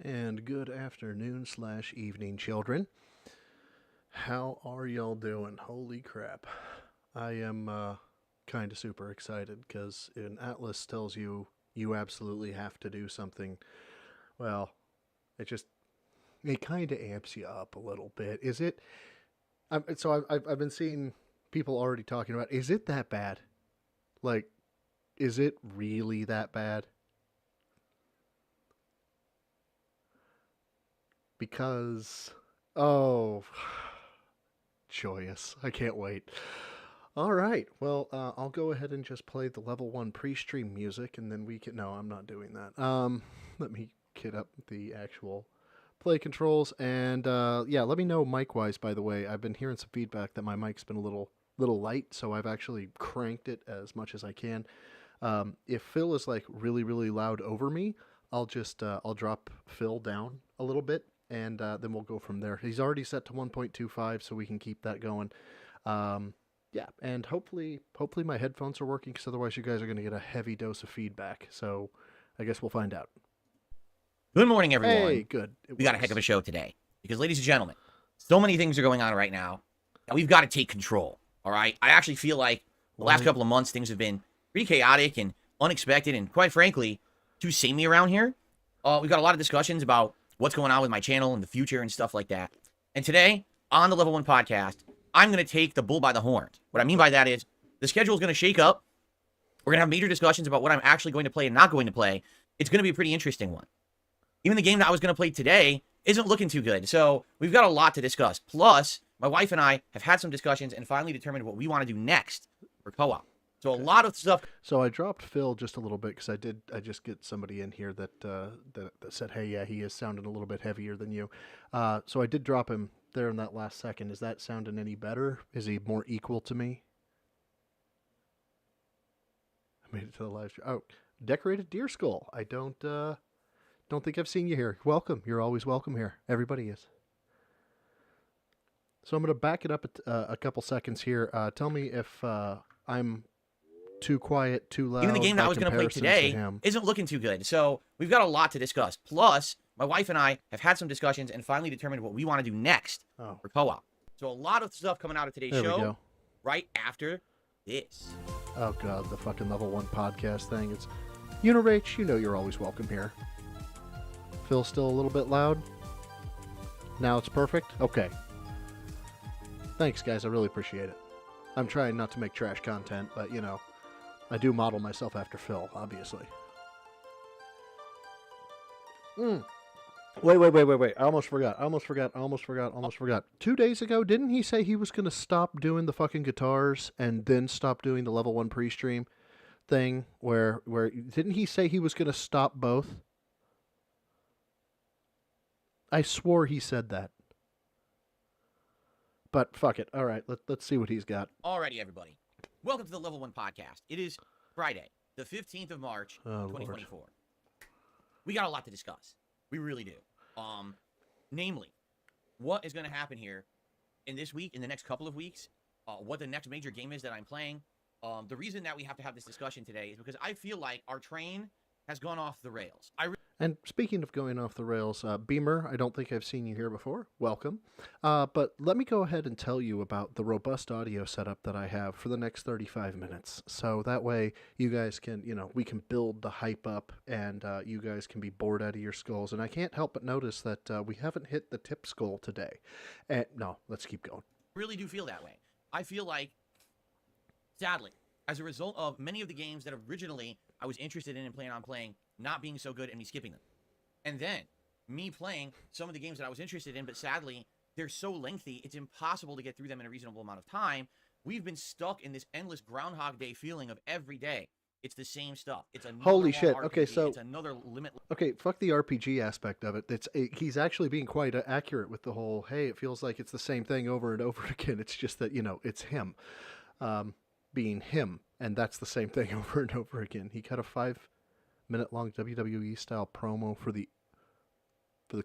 And good afternoon slash evening, children. How are y'all doing? Holy crap. I am kind of super excited because in Atlus tells you you absolutely have to do something. Well, it just, it kind of amps you up a little bit. Is it? I've been seeing people already talking about, is it that bad? Like, is it really that bad? Because, oh, joyous. I can't wait. All right. Well, I'll go ahead and just play the level one pre-stream music, and then we can. No, I'm not doing that. Let me get up the actual play controls, and yeah, let me know mic wise. By the way, I've been hearing some feedback that my mic's been a little light, so I've actually cranked it as much as I can. If Phil is like really loud over me, I'll drop Phil down a little bit, and then we'll go from there. He's already set to 1.25, so we can keep that going. Um, yeah, and hopefully my headphones are working, because otherwise you guys are going to get a heavy dose of feedback. So I guess we'll find out. Good morning, Hey, everyone. good. We got a heck of a show today because, ladies and gentlemen, so many things are going on right now, and we've got to take control. All right. I actually feel like the last couple of months things have been pretty chaotic and unexpected, and quite frankly, too samey around here. We've got a lot of discussions about what's going on with my channel in the future and stuff like that. And today on the Level One podcast, I'm going to take the bull by the horns. What I mean by that is the schedule is going to shake up. We're going to have major discussions about what I'm actually going to play and not going to play. It's going to be a pretty interesting one. Even the game that I was going to play today isn't looking too good. So we've got a lot to discuss. Plus, my wife and I have had some discussions and finally determined what we want to do next for co-op. So a lot of stuff. So I dropped Phil just a little bit because I just get somebody in here that said, hey, yeah, he is sounding a little bit heavier than you. So I did drop him there in that last second. Is that sounding any better? Is he more equal to me? I made it to the live stream. Oh, decorated deer skull. I don't think I've seen you here. Welcome. You're always welcome here. Everybody is. So I'm going to back it up a couple seconds here. Tell me if I'm too quiet, too loud. Even the game that I was going to play today to isn't looking too good. So we've got a lot to discuss. Plus, my wife and I have had some discussions and finally determined what we want to do next for co-op. So a lot of stuff coming out of today's show right after this. Oh, God, the fucking level one podcast thing. It's, Unirach, you know you're always welcome here. Phil still a little bit loud? Now it's perfect? Okay. Thanks, guys. I really appreciate it. I'm trying not to make trash content, but, you know, I do model myself after Phil, obviously. Wait. I almost forgot. 2 days ago, didn't he say he was going to stop doing the fucking guitars and then stop doing the level 1 pre-stream thing? Where didn't he say he was going to stop both? I swore he said that. But fuck it. All right, let's see what he's got. Alrighty, everybody. Welcome to the Level 1 podcast. It is Friday, the 15th of March, 2024. Lord. We got a lot to discuss. We really do. Namely, what is going to happen here in this week, in the next couple of weeks, what the next major game is that I'm playing. The reason that we have to have this discussion today is because I feel like our train has gone off the rails. And speaking of going off the rails, Beamer, I don't think I've seen you here before. Welcome. But let me go ahead and tell you about the robust audio setup that I have for the next 35 minutes. So that way you guys can, we can build the hype up, and you guys can be bored out of your skulls. And I can't help but notice that we haven't hit the tip skull today. No, let's keep going. I really do feel that way. I feel like, sadly, as a result of many of the games that originally I was interested in and planning on playing not being so good and me skipping them. And then me playing some of the games that I was interested in, but sadly, they're so lengthy, it's impossible to get through them in a reasonable amount of time. We've been stuck in this endless Groundhog Day feeling of every day. It's the same stuff. It's another holy shit. RPG. Okay, so it's another limit. Okay, fuck the RPG aspect of it. He's actually being quite accurate with the whole, hey, it feels like it's the same thing over and over again. It's just that, it's him being him, and that's the same thing over and over again. He cut a 5-minute long WWE style promo for the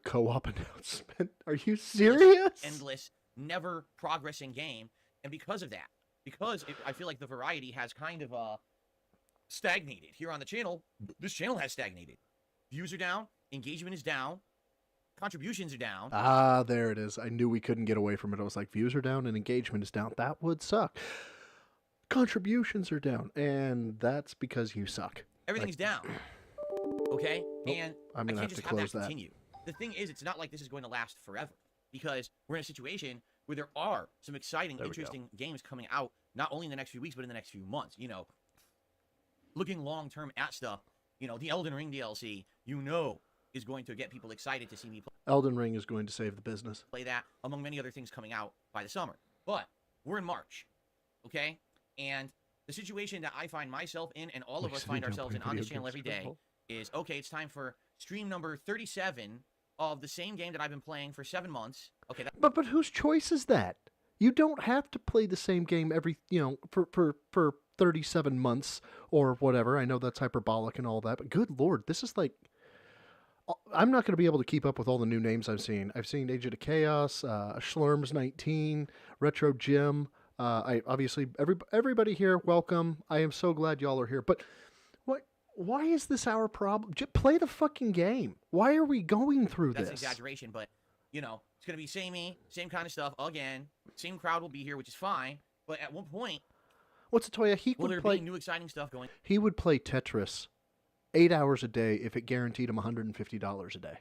co-op announcement. Are you serious? Endless, never progressing game. And because of that, I feel like the variety has kind of stagnated here on the channel. This channel has stagnated. Views are down, engagement is down, contributions are down. Ah, there it is. I knew we couldn't get away from it. I was like, views are down and engagement is down. That would suck. Contributions are down, and that's because you suck. Everything's down. Okay? And I'm I gonna can't have just to have that close that. continue. The thing is, it's not like this is going to last forever because we're in a situation where there are some exciting, interesting games coming out, not only in the next few weeks, but in the next few months. You know, looking long-term at stuff, you know, the Elden Ring DLC, you know, is going to get people excited to see me Elden Ring is going to save the business. play that, among many other things coming out by the summer. But we're in March, okay? And the situation that I find myself in and all of us find ourselves in on this channel every day is, okay, it's time for stream number 37 of the same game that I've been playing for 7 months. Okay, But whose choice is that? You don't have to play the same game every, for 37 months or whatever. I know that's hyperbolic and all that, but good lord, this is like, I'm not going to be able to keep up with all the new names I've seen. I've seen Age of the Chaos, Schlurms 19, Retro Jim. I obviously everybody here, welcome. I am so glad y'all are here. But why is this our problem? Just play the fucking game. Why are we going through this? That's an exaggeration, but you know, it's gonna be samey, same kind of stuff again. Same crowd will be here, which is fine. But at one point, what's Toya? will there be new exciting stuff going? He would play Tetris 8 hours a day if it guaranteed him $150 a day.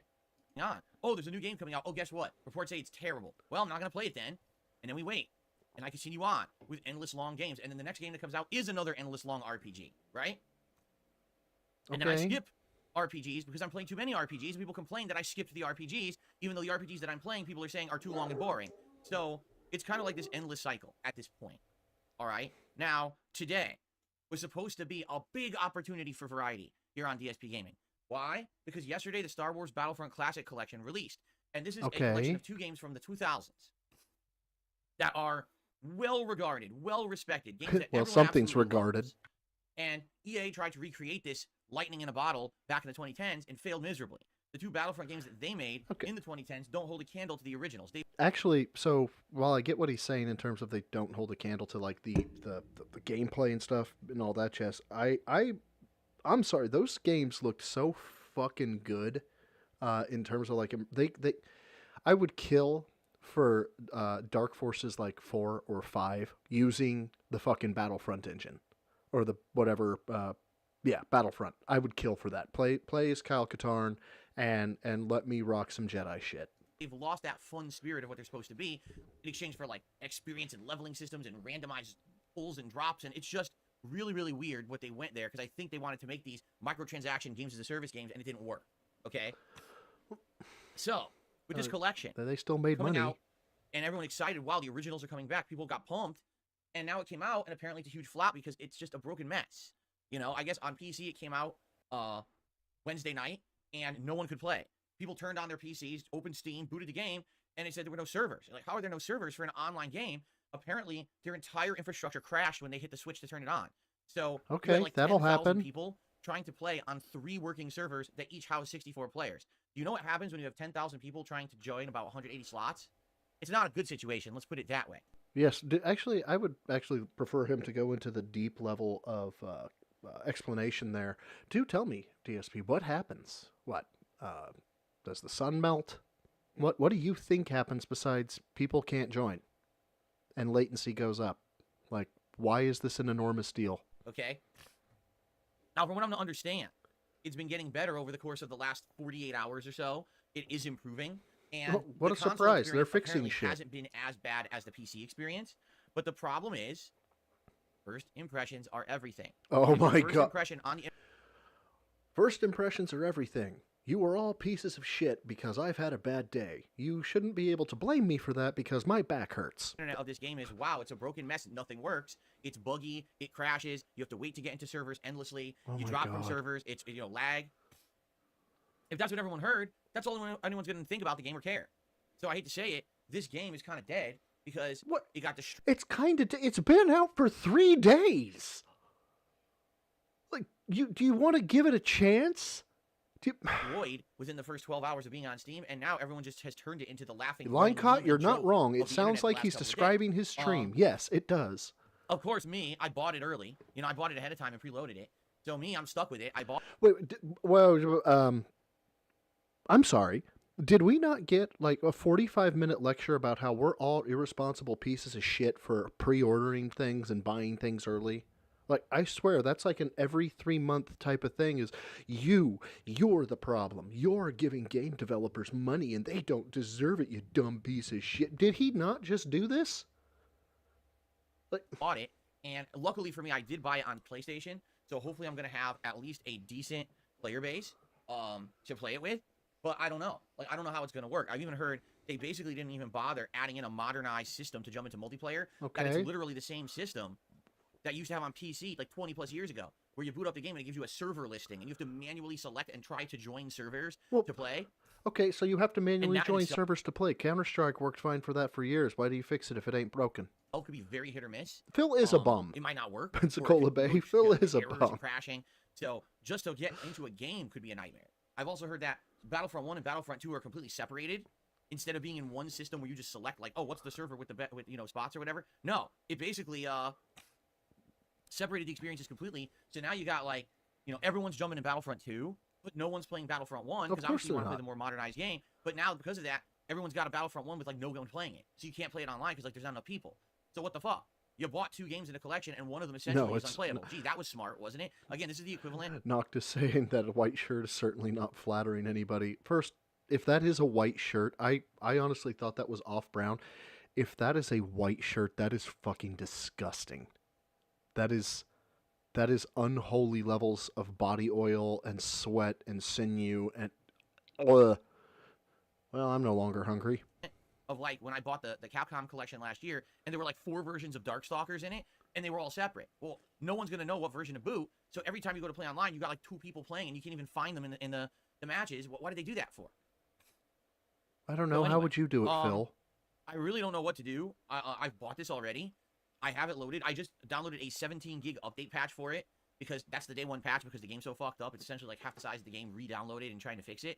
On. Oh, there's a new game coming out. Oh, guess what? Reports say it's terrible. Well, I'm not gonna play it then. And then we wait. And I continue on with endless long games. And then the next game that comes out is another endless long RPG, right? And then I skip RPGs because I'm playing too many RPGs. And people complain that I skipped the RPGs, even though the RPGs that I'm playing, people are saying are too long and boring. So it's kind of like this endless cycle at this point. All right? Now, today was supposed to be a big opportunity for variety here on DSP Gaming. Why? Because yesterday the Star Wars Battlefront Classic Collection released. And this is a collection of 2 games from the 2000s that are well-regarded, well-respected games that well, something's regarded. Loves. And EA tried to recreate this lightning in a bottle back in the 2010s and failed miserably. The 2 Battlefront games that they made in the 2010s don't hold a candle to the originals. Actually, so while I get what he's saying in terms of they don't hold a candle to like the gameplay and stuff and all that jazz, I'm sorry, those games looked so fucking good in terms of like I would kill for Dark Forces like 4 or 5 using the fucking Battlefront engine or the whatever Battlefront. I would kill for that. Play as Kyle Katarn and let me rock some Jedi shit. They've lost that fun spirit of what they're supposed to be in exchange for like experience and leveling systems and randomized pulls and drops, and it's just really, really weird what they went there because I think they wanted to make these microtransaction games as a service games and it didn't work. Okay, so with this collection, they still made money out, and everyone excited. Wow, the originals are coming back. People got pumped, and now it came out, and apparently it's a huge flop because it's just a broken mess. You know, I guess on PC it came out Wednesday night, and no one could play. People turned on their PCs, opened Steam, booted the game, and it said there were no servers. Like, how are there no servers for an online game? Apparently, their entire infrastructure crashed when they hit the switch to turn it on. So, okay, like that'll happen. People trying to play on 3 working servers that each house 64 players. Do you know what happens when you have 10,000 people trying to join about 180 slots? It's not a good situation. Let's put it that way. Yes, actually, I would actually prefer him to go into the deep level of explanation there. Do tell me, DSP, what happens? What does the sun melt? What do you think happens besides people can't join and latency goes up? Like, why is this an enormous deal? Okay. Now, from what I'm to understand, it's been getting better over the course of the last 48 hours or so. It is improving. And what a surprise. They're fixing shit. It hasn't been as bad as the PC experience. But the problem is, first impressions are everything. Oh my God. First impressions are everything. You are all pieces of shit because I've had a bad day. You shouldn't be able to blame me for that because my back hurts. The internet of this game is, wow, it's a broken mess. Nothing works. It's buggy. It crashes. You have to wait to get into servers endlessly. You drop from servers. It's, lag. If that's what everyone heard, that's all anyone's going to think about the game or care. So I hate to say it, this game is kind of dead because it got destroyed. It's kind of it's been out for 3 days. Like, do you want to give it a chance? Void within the first 12 hours of being on Steam, and now everyone just has turned it into the laughing. Linecott, you're not wrong. It sounds like he's describing his stream. Yes, it does. Of course, I bought it early. I bought it ahead of time and preloaded it. So I'm stuck with it. I bought. Wait, well, I'm sorry. Did we not get like a 45-minute lecture about how we're all irresponsible pieces of shit for pre-ordering things and buying things early? Like, I swear that's like an every 3 month type of thing. Is you're the problem. You're giving game developers money and they don't deserve it, you dumb piece of shit. Did he not just do this? Like, Bought it, and luckily for me, I did buy it on PlayStation. So hopefully, I'm gonna have at least a decent player base to play it with. But I don't know. Like, I don't know how it's gonna work. I've even heard they basically didn't even bother adding in a modernized system to jump into multiplayer. That it's okay. literally the same system that you used to have on PC like 20 plus years ago, where you boot up the game and it gives you a server listing, and you have to manually select and try to join servers Well, to play. okay, so you have to And manually that in join itself servers to play. Counter-Strike worked fine for that for years. Why do you fix it if it ain't broken? could be very hit or miss. Phil is a bum. It might not work, or it Pensacola could Bay, glitch, Phil is a errors bum. and crashing. So just to get into a game could be a nightmare. I've also heard that Battlefront 1 and Battlefront 2 are completely separated. Instead of being in one system where you just select like, oh, what's the server with the with spots or whatever. No, it basically separated the experiences completely. So now you got like, everyone's jumping in Battlefront 2, but no one's playing Battlefront 1 Of because course obviously you they're want to play not. the more modernized game. But now because of that, everyone's got a Battlefront 1 with like no one playing it. So you can't play it online because like there's not enough people. So what the fuck? You bought 2 games in a collection and one of them essentially No, is it's unplayable. Gee, that was smart, wasn't it? Again, this is the equivalent. Noctis saying that a white shirt is certainly not flattering anybody. First, if that is a white shirt, I honestly thought that was off brown. If that is a white shirt, that is fucking disgusting. That is that is unholy levels of body oil and sweat and sinew and ugh. Well, I'm no longer hungry. Of like when I bought the Capcom collection last year, and there were like 4 versions of Darkstalkers in it, and they were all separate. Well, no one's gonna know what version to boot, so every time you go to play online, you got like 2 people playing, and you can't even find them in the matches. Why did they do that for? I don't So know. How anyway, would you do it, um, Phil? I really don't know what to do. I've bought this already. I have it loaded. I just downloaded a 17 gig update patch for it because that's the day one patch because the game's so fucked up. It's essentially like half the size of the game re-downloaded and trying to fix it.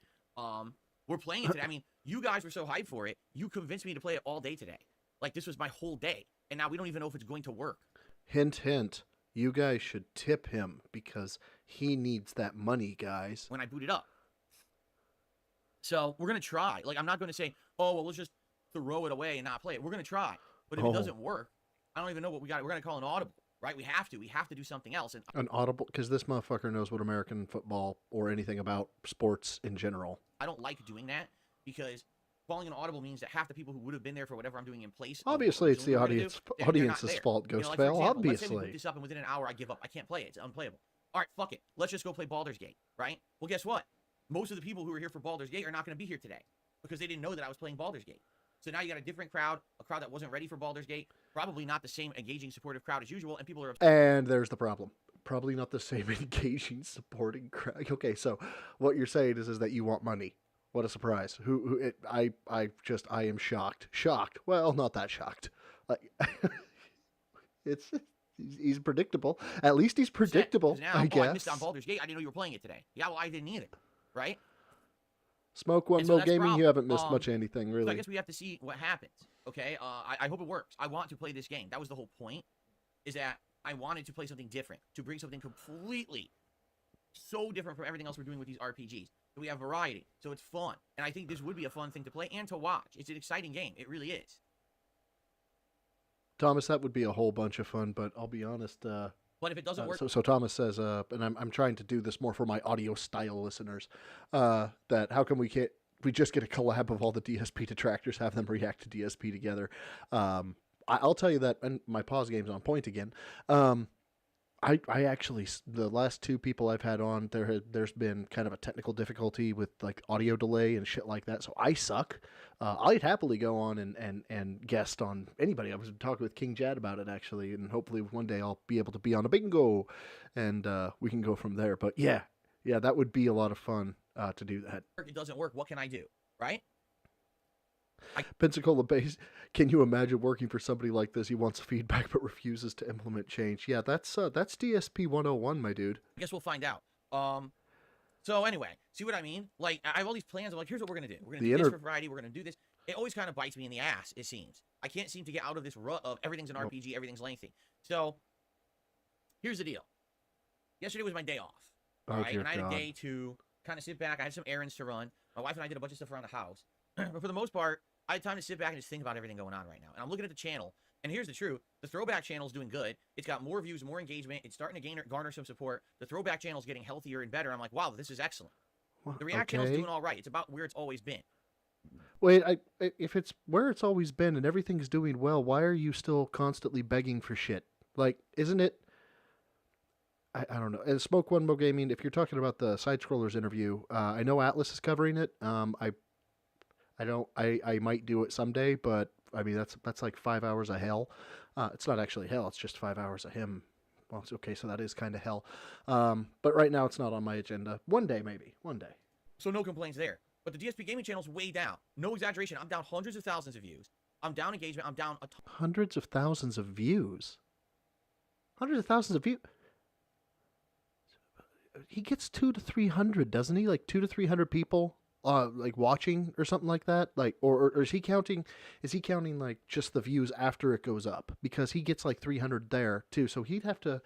We're playing it today. I mean, you guys were so hyped for it. You convinced me to play it all day today. Like this was my whole day, and now we don't even know if it's going to work. Hint, hint. You guys should tip him because he needs that money, guys. When I boot it up. So we're gonna try. Like I'm not gonna say, oh well, let's just throw it away and not play it. We're gonna try. But if it Oh, doesn't work, I don't even know what we got. We're gonna call an audible, right? We have to. We have to do something else. And an audible because this motherfucker knows what American football or anything about sports in general. I don't like doing that because calling an audible means that half the people who would have been there for whatever I'm doing in place of what Obviously, it's the originally we were gonna do, they're not audience's there. fault. You know, Ghost like for fail. example, let's say we boot Obviously, this up and within an hour I give up. I can't play it. It's unplayable. All right, fuck it. Let's just go play Baldur's Gate, right? Well, guess what? Most of the people who are here for Baldur's Gate are not going to be here today because they didn't know that I was playing Baldur's Gate. So now you got a different crowd, a crowd that wasn't ready for Baldur's Gate, probably not the same engaging, supportive crowd as usual, and people are upset. and there's the problem. Probably not the same engaging, supporting crowd. Okay, so what you're saying is that you want money. What a surprise! I am shocked. Shocked. Well, not that shocked. Like, it's he's predictable. At least he's predictable. Because now, I oh, I missed guess. on Baldur's Gate. I didn't know you were playing it today. Yeah, well, I didn't either, right? Smoke one And so mil that's the gaming. problem. You haven't missed much anything So I really. guess we have to see what happens. Okay, I hope it works. I want to play this game. That was the whole point. Is that I wanted to play something different, to bring something completely so different from everything else we're doing with these RPGs. So we have variety, so it's fun, and I think this would be a fun thing to play and to watch. It's an exciting game. It really is. Thomas, that would be a whole bunch of fun, but I'll be honest. But if it doesn't work, So Thomas says, and I'm trying to do this more for my audio style listeners, that how come we just get a collab of all the DSP detractors, have them react to DSP together. I'll tell you that, and my pause game's on point again. I actually, the last 2 people I've had on, there's been kind of a technical difficulty with like audio delay and shit like that. So I suck. I'd happily go on and guest on anybody. I was talking with King Jad about it actually, and hopefully one day I'll be able to be on a bingo, and we can go from there. But yeah, that would be a lot of fun to do that. it doesn't work. What can I do, right? Pensacola Base, can you imagine working for somebody like this? He wants feedback but refuses to implement change. Yeah, that's DSP 101, my dude. I guess we'll find out. So anyway, see what I mean? Like I have all these plans. I'm like, here's what we're gonna do. We're gonna do this for variety. We're gonna do this. It always kind of bites me in the ass. It seems I can't seem to get out of this rut of everything's an RPG, everything's lengthy. So here's the deal. Yesterday was my day off. All right, and I had a day to kind of sit back. I had some errands to run. My wife and I did a bunch of stuff around the house. But for the most part, I had time to sit back and just think about everything going on right now. And I'm looking at the channel, and here's the truth. The throwback channel is doing good. It's got more views, more engagement. It's starting to garner some support. The throwback channel is getting healthier and better. I'm like, wow, this is excellent. The React channel's doing all right. It's about where it's always been. Wait, if it's where it's always been and everything's doing well, why are you still constantly begging for shit? Like, isn't it? I don't know. And Smoke One Mo Gaming, if you're talking about the Side Scrollers interview, I know Atlus is covering it. I might do it someday, but I mean that's like 5 hours of hell. It's not actually hell; it's just 5 hours of him. Well, it's okay, so that is kind of hell. But right now, it's not on my agenda. One day, maybe. One day. So no complaints there. But the DSP gaming channel's way down. No exaggeration. I'm down hundreds of thousands of views. I'm down engagement. I'm down a ton. Hundreds of thousands of views. Hundreds of thousands of views. He gets 200 to 300, doesn't he? Like 200 to 300 people, like watching or something like that. Like, or is he counting? Is he counting like just the views after it goes up? Because he gets like 300 there too. So he'd have to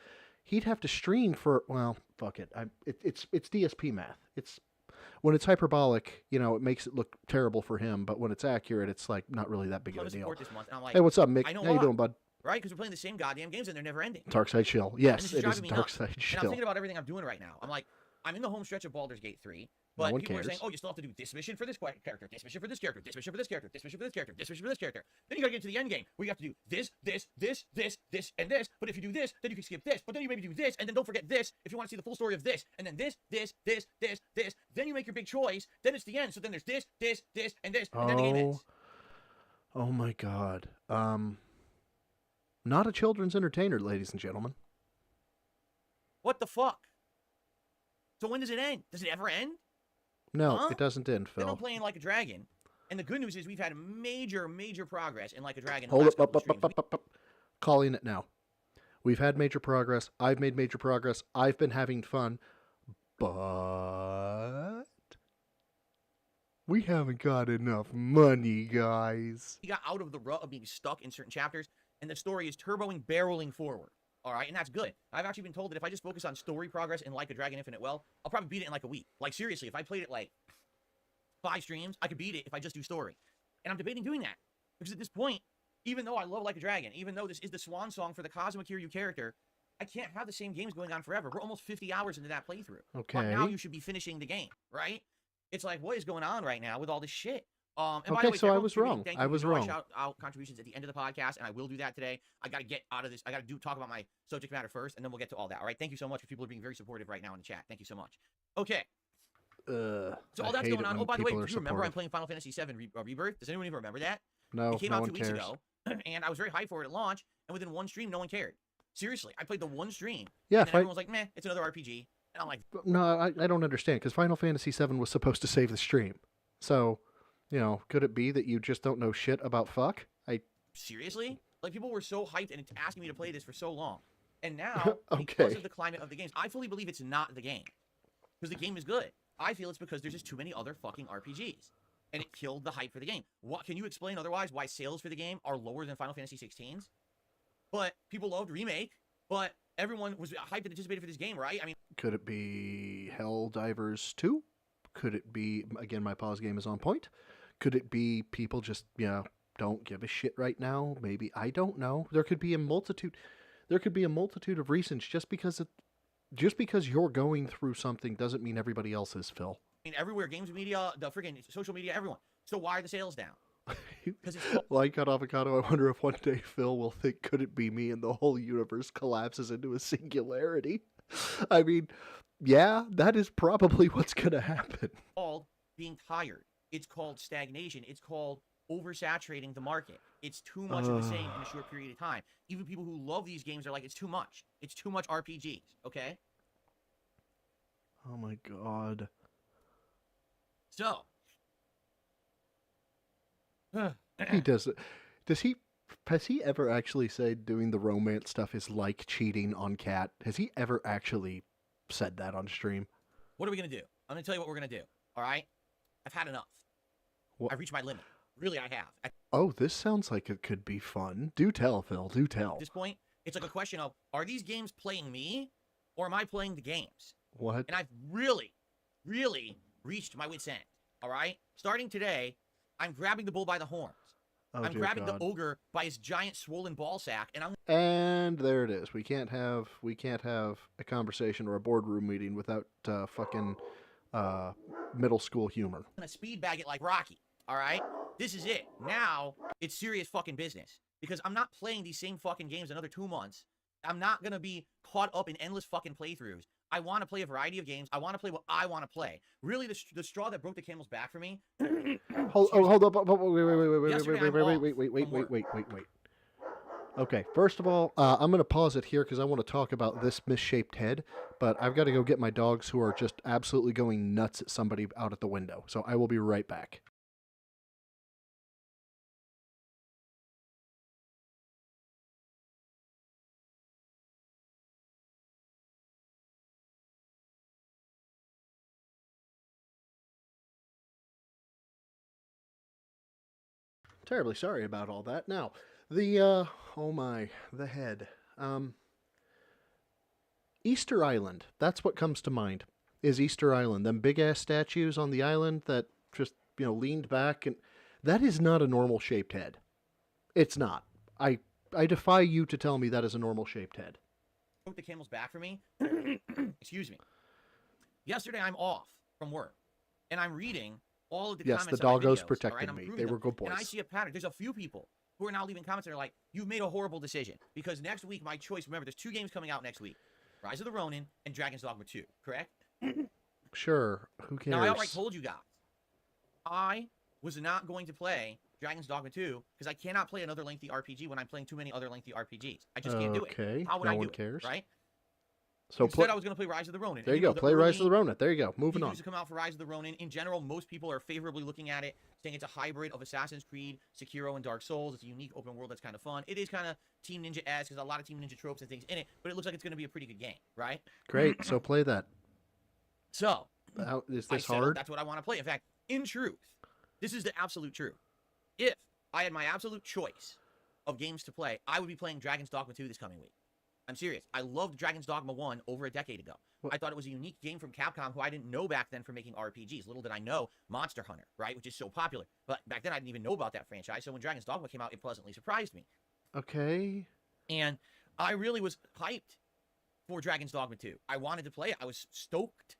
stream for. Well, fuck it. It's DSP math. It's when it's hyperbolic, you know, it makes it look terrible for him. But when it's accurate, it's like not really that big of a deal. This month, and I'm like, hey, what's up, Mick? I know How you doing, bud? Right? Because we're playing the same goddamn games and they're never ending. Dark Side Chill. Yes, it is Dark Dark Side Chill. And I'm thinking about everything I'm doing right now. I'm like, I'm in the home stretch of Baldur's Gate 3, but people are saying, oh, you still have to do this mission for this character, this mission for this character, this mission for this character, this mission for this character, this mission for this character. Then you gotta get to the end game where you have to do this, and this. But if you do this, then you can skip this. But then you maybe do this, and then don't forget this if you want to see the full story of this, and then this. Then you make your big choice. Then it's the end. So then there's this, and this, and then the game ends. Oh my God. Not a children's entertainer, ladies and gentlemen. What the fuck? So when does it end? Does it ever end? No, it doesn't end, Phil. Then I'm playing Like a Dragon. And the good news is we've had major progress in Like a Dragon. Hold up. Calling it now. We've had major progress. I've made major progress. I've been having fun. But we haven't got enough money, guys. We got out of the rut of being stuck in certain chapters, and the story is turboing, barreling forward. All right, and that's good. I've actually been told that if I just focus on story progress in Like a Dragon Infinite Well, I'll probably beat it in like a week. Like, seriously, if I played it like 5 streams, I could beat it if I just do story. And I'm debating doing that. Because at this point, even though I love Like a Dragon, even though this is the swan song for the Cosmic Kiryu character, I can't have the same games going on forever. We're almost 50 hours into that playthrough. Okay. But now you should be finishing the game, right? It's like, what is going on right now with all this shit? And okay, by the way, so I was wrong. I was wrong. Shout out contributions at the end of the podcast, and I will do that today. I got to get out of this. I got to talk about my subject matter first, and then we'll get to all that. All right. Thank you so much. People are being very supportive right now in the chat. Thank you so much. Okay. So all that's going on. Oh, by the way, do you remember I'm playing Final Fantasy VII Rebirth? Does anyone even remember that? No, it came no out one 2 weeks cares. ago, and I was very hyped for it at launch, and within one stream, no one cared. Seriously, I played the one stream. Yeah, and then everyone was like, meh, it's another RPG. And I'm like, no, I don't understand, because Final Fantasy VII was supposed to save the stream. So, you know, could it be that you just don't know shit about fuck? Seriously? Like, people were so hyped and asking me to play this for so long. And now, okay. Because of the climate of the games, I fully believe it's not the game. Because the game is good. I feel it's because there's just too many other fucking RPGs. And it killed the hype for the game. What can you explain otherwise why sales for the game are lower than Final Fantasy 16's? But people loved Remake, but everyone was hyped and anticipated for this game, right? I mean, could it be Helldivers 2? Could it be, again, my pause game is on point. Could it be people just, you know, don't give a shit right now? Maybe, I don't know. There could be a multitude of reasons. Just because you're going through something doesn't mean everybody else is, Phil. I mean, everywhere, games media, the freaking social media, everyone. So why are the sales down? Like on Avocado, I wonder if one day Phil will think, could it be me, and the whole universe collapses into a singularity. I mean, yeah, that is probably what's going to happen. It's called being tired. It's called stagnation. It's called oversaturating the market. It's too much of the same in a short period of time. Even people who love these games are like, it's too much. It's too much RPGs, okay? Oh my God. So. Has he ever actually said doing the romance stuff is like cheating on Cat? Has he ever actually said that on stream? What are we going to do? I'm going to tell you what we're going to do, all right? I've had enough. What? I've reached my limit. Really, I have. Oh, this sounds like it could be fun. Do tell, Phil. Do tell. At this point, it's like a question of, are these games playing me, or am I playing the games? What? And I've really, really reached my wit's end. All right? Starting today, I'm grabbing the bull by the horns. Oh, I'm dear grabbing God. the ogre by his giant swollen ball sack, and I'm And there it is. We can't have a conversation or a boardroom meeting without fucking middle school humor. gonna speed bag it like Rocky. All right? This is it. Now it's serious fucking business because I'm not playing these same fucking games another 2 months. I'm not gonna be caught up in endless fucking playthroughs. I want to play a variety of games. I want to play what I want to play. Really, the straw that broke the camel's back for me. Hold up. Wait. Okay, first of all, I'm going to pause it here because I want to talk about this misshaped head, but I've got to go get my dogs who are just absolutely going nuts at somebody out at the window. So I will be right back. Terribly sorry about all that. Now, the head. Easter Island. That's what comes to mind. Is Easter Island. Them big ass statues on the island that just, leaned back, and that is not a normal shaped head. It's not. I defy you to tell me that is a normal shaped head. Broke the camel's back for me. Excuse me. Yesterday I'm off from work, and I'm reading all of the Yes, comments the on my doggos videos, protected all right? me. They were good boys. And I see a pattern. There's a few people who are now leaving comments that are like, "You've made a horrible decision because next week my choice." Remember, there's 2 games coming out next week: Rise of the Ronin and Dragon's Dogma 2. Correct? Sure. Who cares? Now I outright told you guys, I was not going to play Dragon's Dogma 2 because I cannot play another lengthy RPG when I'm playing too many other lengthy RPGs. I just can't do it. Okay. How would No I do one it? cares. Right? So Instead, I was going to play Rise of the Ronin. There you go. Play Rise of the Ronin. There you go. Moving on. To come out for Rise of the Ronin. In general, most people are favorably looking at it, saying it's a hybrid of Assassin's Creed, Sekiro, and Dark Souls. It's a unique open world that's kind of fun. It is kind of Team Ninja-esque. There's a lot of Team Ninja tropes and things in it, but it looks like it's going to be a pretty good game, right? Great. So play that. So, is this hard? That's what I want to play. In fact, in truth, this is the absolute truth. If I had my absolute choice of games to play, I would be playing Dragon's Dogma 2 this coming week. I'm serious. I loved Dragon's Dogma 1 over a decade ago. I thought it was a unique game from Capcom, who I didn't know back then for making RPGs. Little did I know Monster Hunter, right, which is so popular. But back then, I didn't even know about that franchise. So when Dragon's Dogma came out, it pleasantly surprised me. Okay. And I really was hyped for Dragon's Dogma 2. I wanted to play it. I was stoked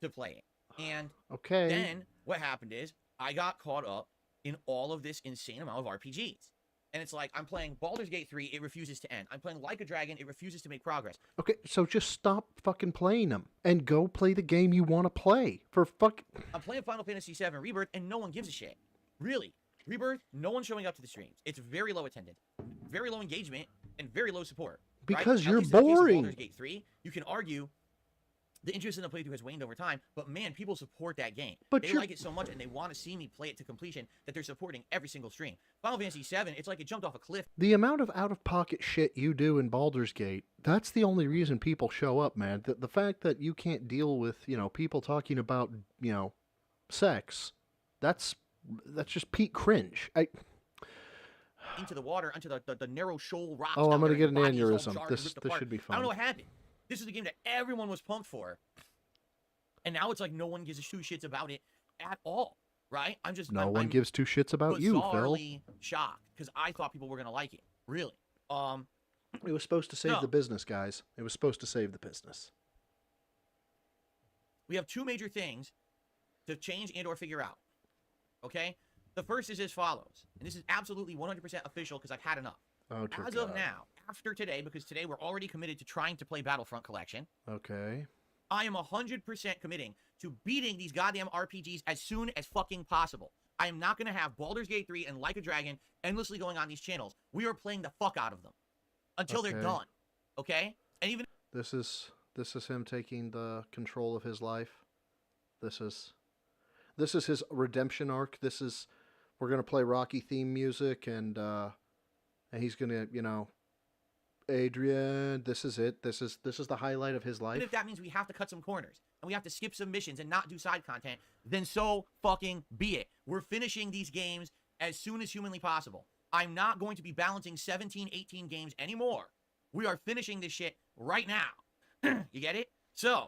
to play it. And okay. Then what happened is I got caught up in all of this insane amount of RPGs. And it's like, I'm playing Baldur's Gate 3, it refuses to end. I'm playing Like a Dragon, it refuses to make progress. Okay, so just stop fucking playing them and go play the game you want to play. I'm playing Final Fantasy VII Rebirth, and no one gives a shit. Really. Rebirth, no one's showing up to the streams. It's very low attendance, very low engagement, and very low support. Because right? you're At least in the case of boring. Baldur's Gate 3, you can argue the interest in the playthrough has waned over time, but man, people support that game. But they like it so much, and they want to see me play it to completion that they're supporting every single stream. Final Fantasy VII, it's like it jumped off a cliff. The amount of out-of-pocket shit you do in Baldur's Gate, that's the only reason people show up, man. The fact that you can't deal with, people talking about, sex, that's just peak cringe. Into the water, onto the narrow shoal rocks. Oh, I'm going to get an aneurysm. This should be fun. I don't know what happened. This is the game that everyone was pumped for, and now it's like no one gives 2 shits about it at all, right? I'm gives 2 shits about you, Phil. Bizarrely shocked because I thought people were gonna like it. Really. It was supposed to save the business, guys. It was supposed to save the business. We have 2 major things to change and or figure out. Okay? The first is as follows, and this is absolutely 100% official because I've had enough. Oh, as of now, after today, because today we're already committed to trying to play Battlefront Collection. Okay. I am 100% committing to beating these goddamn RPGs as soon as fucking possible. I am not going to have Baldur's Gate 3 and Like a Dragon endlessly going on these channels. We are playing the fuck out of them until they're done. Okay? And even this is him taking the control of his life. This is his redemption arc. We're going to play Rocky theme music and he's going to, Adrian, this is it. This is the highlight of his life. And if that means we have to cut some corners and we have to skip some missions and not do side content, then so fucking be it. We're finishing these games as soon as humanly possible. I'm not going to be balancing 17, 18 games anymore. We are finishing this shit right now. You get it? So.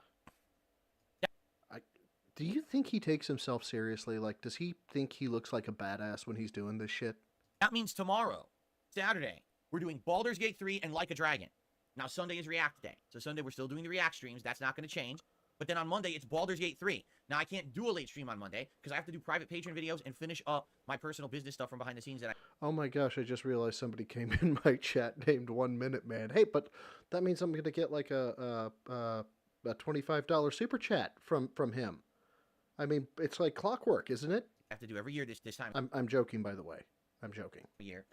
Do you think he takes himself seriously? Like, does he think he looks like a badass when he's doing this shit? That means tomorrow, Saturday, we're doing Baldur's Gate 3 and Like a Dragon. Now, Sunday is React Day. So Sunday, we're still doing the React streams. That's not going to change. But then on Monday, it's Baldur's Gate 3. Now, I can't do a late stream on Monday because I have to do private patron videos and finish up my personal business stuff from behind the scenes that I... Oh my gosh, I just realized somebody came in my chat named 1 Minute Man. Hey, but that means I'm going to get like a $25 super chat from him. I mean, it's like clockwork, isn't it? have to do every year this time. I'm joking, by the way. I'm joking. Year.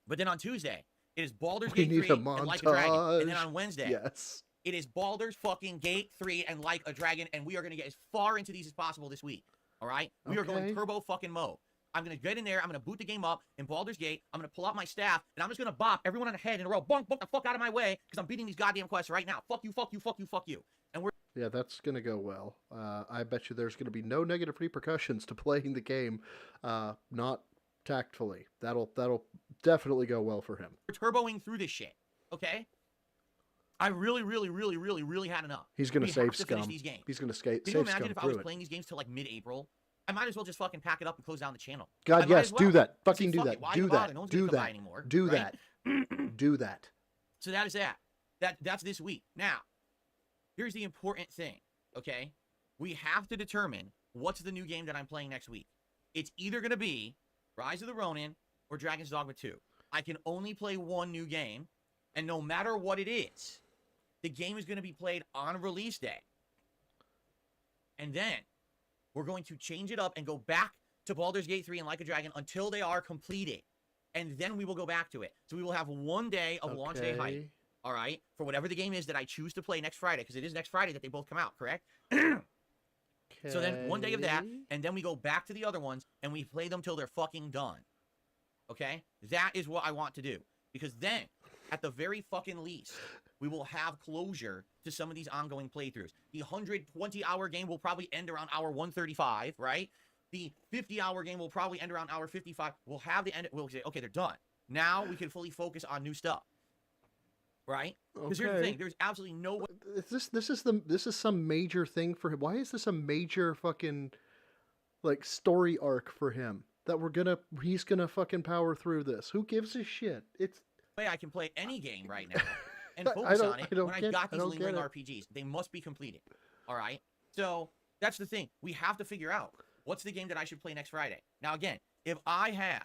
But then on Tuesday, it is Baldur's We Gate need 3 a and Like a Dragon. montage. And then on Wednesday, Yes. it is Baldur's fucking Gate 3 and Like a Dragon, and we are going to get as far into these as possible this week. All right? We are going Okay. turbo fucking mode. I'm going to get in there. I'm going to boot the game up in Baldur's Gate. I'm going to pull out my staff, and I'm just going to bop everyone on the head in a row. Bonk, bonk the fuck out of my way, because I'm beating these goddamn quests right now. Fuck you, fuck you, fuck you, fuck you. And we're... Yeah, that's going to go well. I bet you there's going to be no negative repercussions to playing the game not tactfully. That'll definitely go well for him. turboing through this shit, okay? I really had enough. He's going We to save have to finish scum. these games. He's going to save Can you scum imagine if I was through it. playing these games till like mid-April? I might as well just fucking pack it up and close down the channel. I God, might yes, as well. do that. Say, Fucking do fuck that. it. Why Do bother? that. No one's Do gonna come by that. anymore, Do right? that. Do that. So that is that. That's this week. Now, here's the important thing, okay? We have to determine what's the new game that I'm playing next week. It's either going to be Rise of the Ronin or Dragon's Dogma 2. I can only play one new game, and no matter what it is, the game is going to be played on release day. And then we're going to change it up and go back to Baldur's Gate 3 and Like a Dragon until they are completed. And then we will go back to it. So we will have one day of launch day hype. Okay. All right? For whatever the game is that I choose to play next Friday, because it is next Friday that they both come out, correct? So then one day of that, and then we go back to the other ones, and we play them till they're fucking done. Okay? That is what I want to do. Because then, at the very fucking least, we will have closure to some of these ongoing playthroughs. The 120-hour game will probably end around hour 135, right? The 50-hour game will probably end around hour 55. We'll have the end. We'll say, okay, they're done. Now we can fully focus on new stuff. Right? Because here's the thing. There's absolutely no way. This is some major thing for him. Why is this a major fucking like story arc for him that he's gonna fucking power through this? Who gives a shit? It's way I can play any game right now and focus on it when I got these lingering it. RPGs. They must be completed. All right? So that's the thing. We have to figure out what's the game that I should play next Friday. Now, again, if I had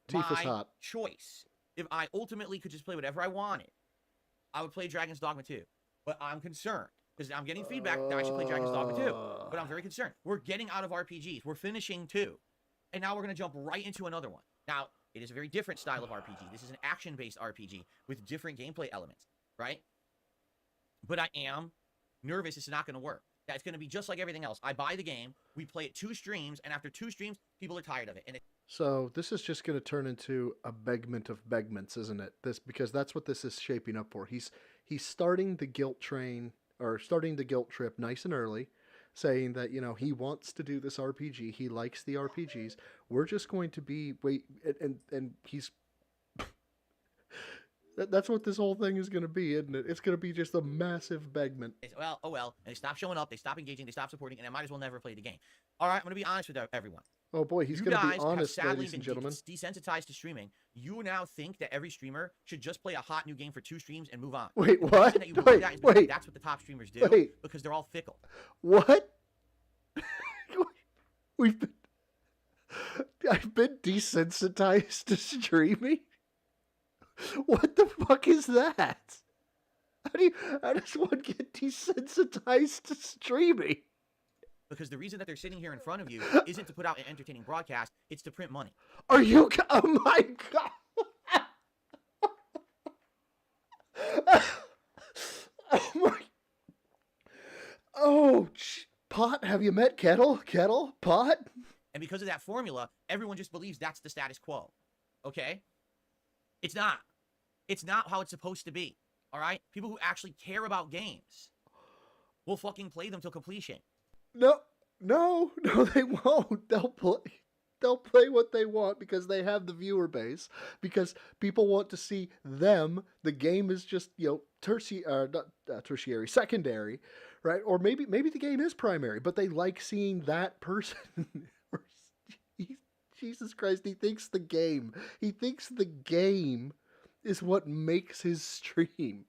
Tifa's my hot. choice, if I ultimately could just play whatever I wanted, I would play Dragon's Dogma 2. But I'm concerned because I'm getting feedback that I should play Dragon's Dogma 2. But I'm very concerned. We're getting out of RPGs. We're finishing 2. And now we're going to jump right into another one. Now, it is a very different style of RPG. This is an action-based RPG with different gameplay elements, right? But I am nervous it's not going to work. That it's going to be just like everything else. I buy the game, we play it 2 streams, and after 2 streams, people are tired of it. And So this is just going to turn into a begment of begments, isn't it? Because that's what this is shaping up for. He's starting the guilt train, or starting the guilt trip nice and early, saying that, you know, he wants to do this RPG. He likes the RPGs. We're just going to be and he's that's what this whole thing is going to be, isn't it? It's going to be just a massive begment. well, oh well, and they stop showing up, they stop engaging, they stop supporting, and I might as well never play the game. All right, I'm going to be honest with everyone. Oh boy, he's going to be honest, ladies and gentlemen. Desensitized to streaming. You now think that every streamer should just play a hot new game for 2 streams and move on. Wait, The what? reason that you believe that is because Wait. that's what the top streamers do. Wait. Because they're all fickle. What? I've been desensitized to streaming? What the fuck is that? How does one get desensitized to streaming? Because the reason that they're sitting here in front of you isn't to put out an entertaining broadcast, it's to print money. Are you? Oh my god! Oh my! Oh, pot. Have you met kettle? Kettle, pot. And because of that formula, everyone just believes that's the status quo. Okay? It's not. It's not how it's supposed to be. All right? People who actually care about games will fucking play them till completion. No, they won't. They'll play what they want because they have the viewer base. Because people want to see them. The game is just, you know, tertiary, secondary, right? Or maybe the game is primary, but they like seeing that person. Jesus Christ, he thinks the game is what makes his stream.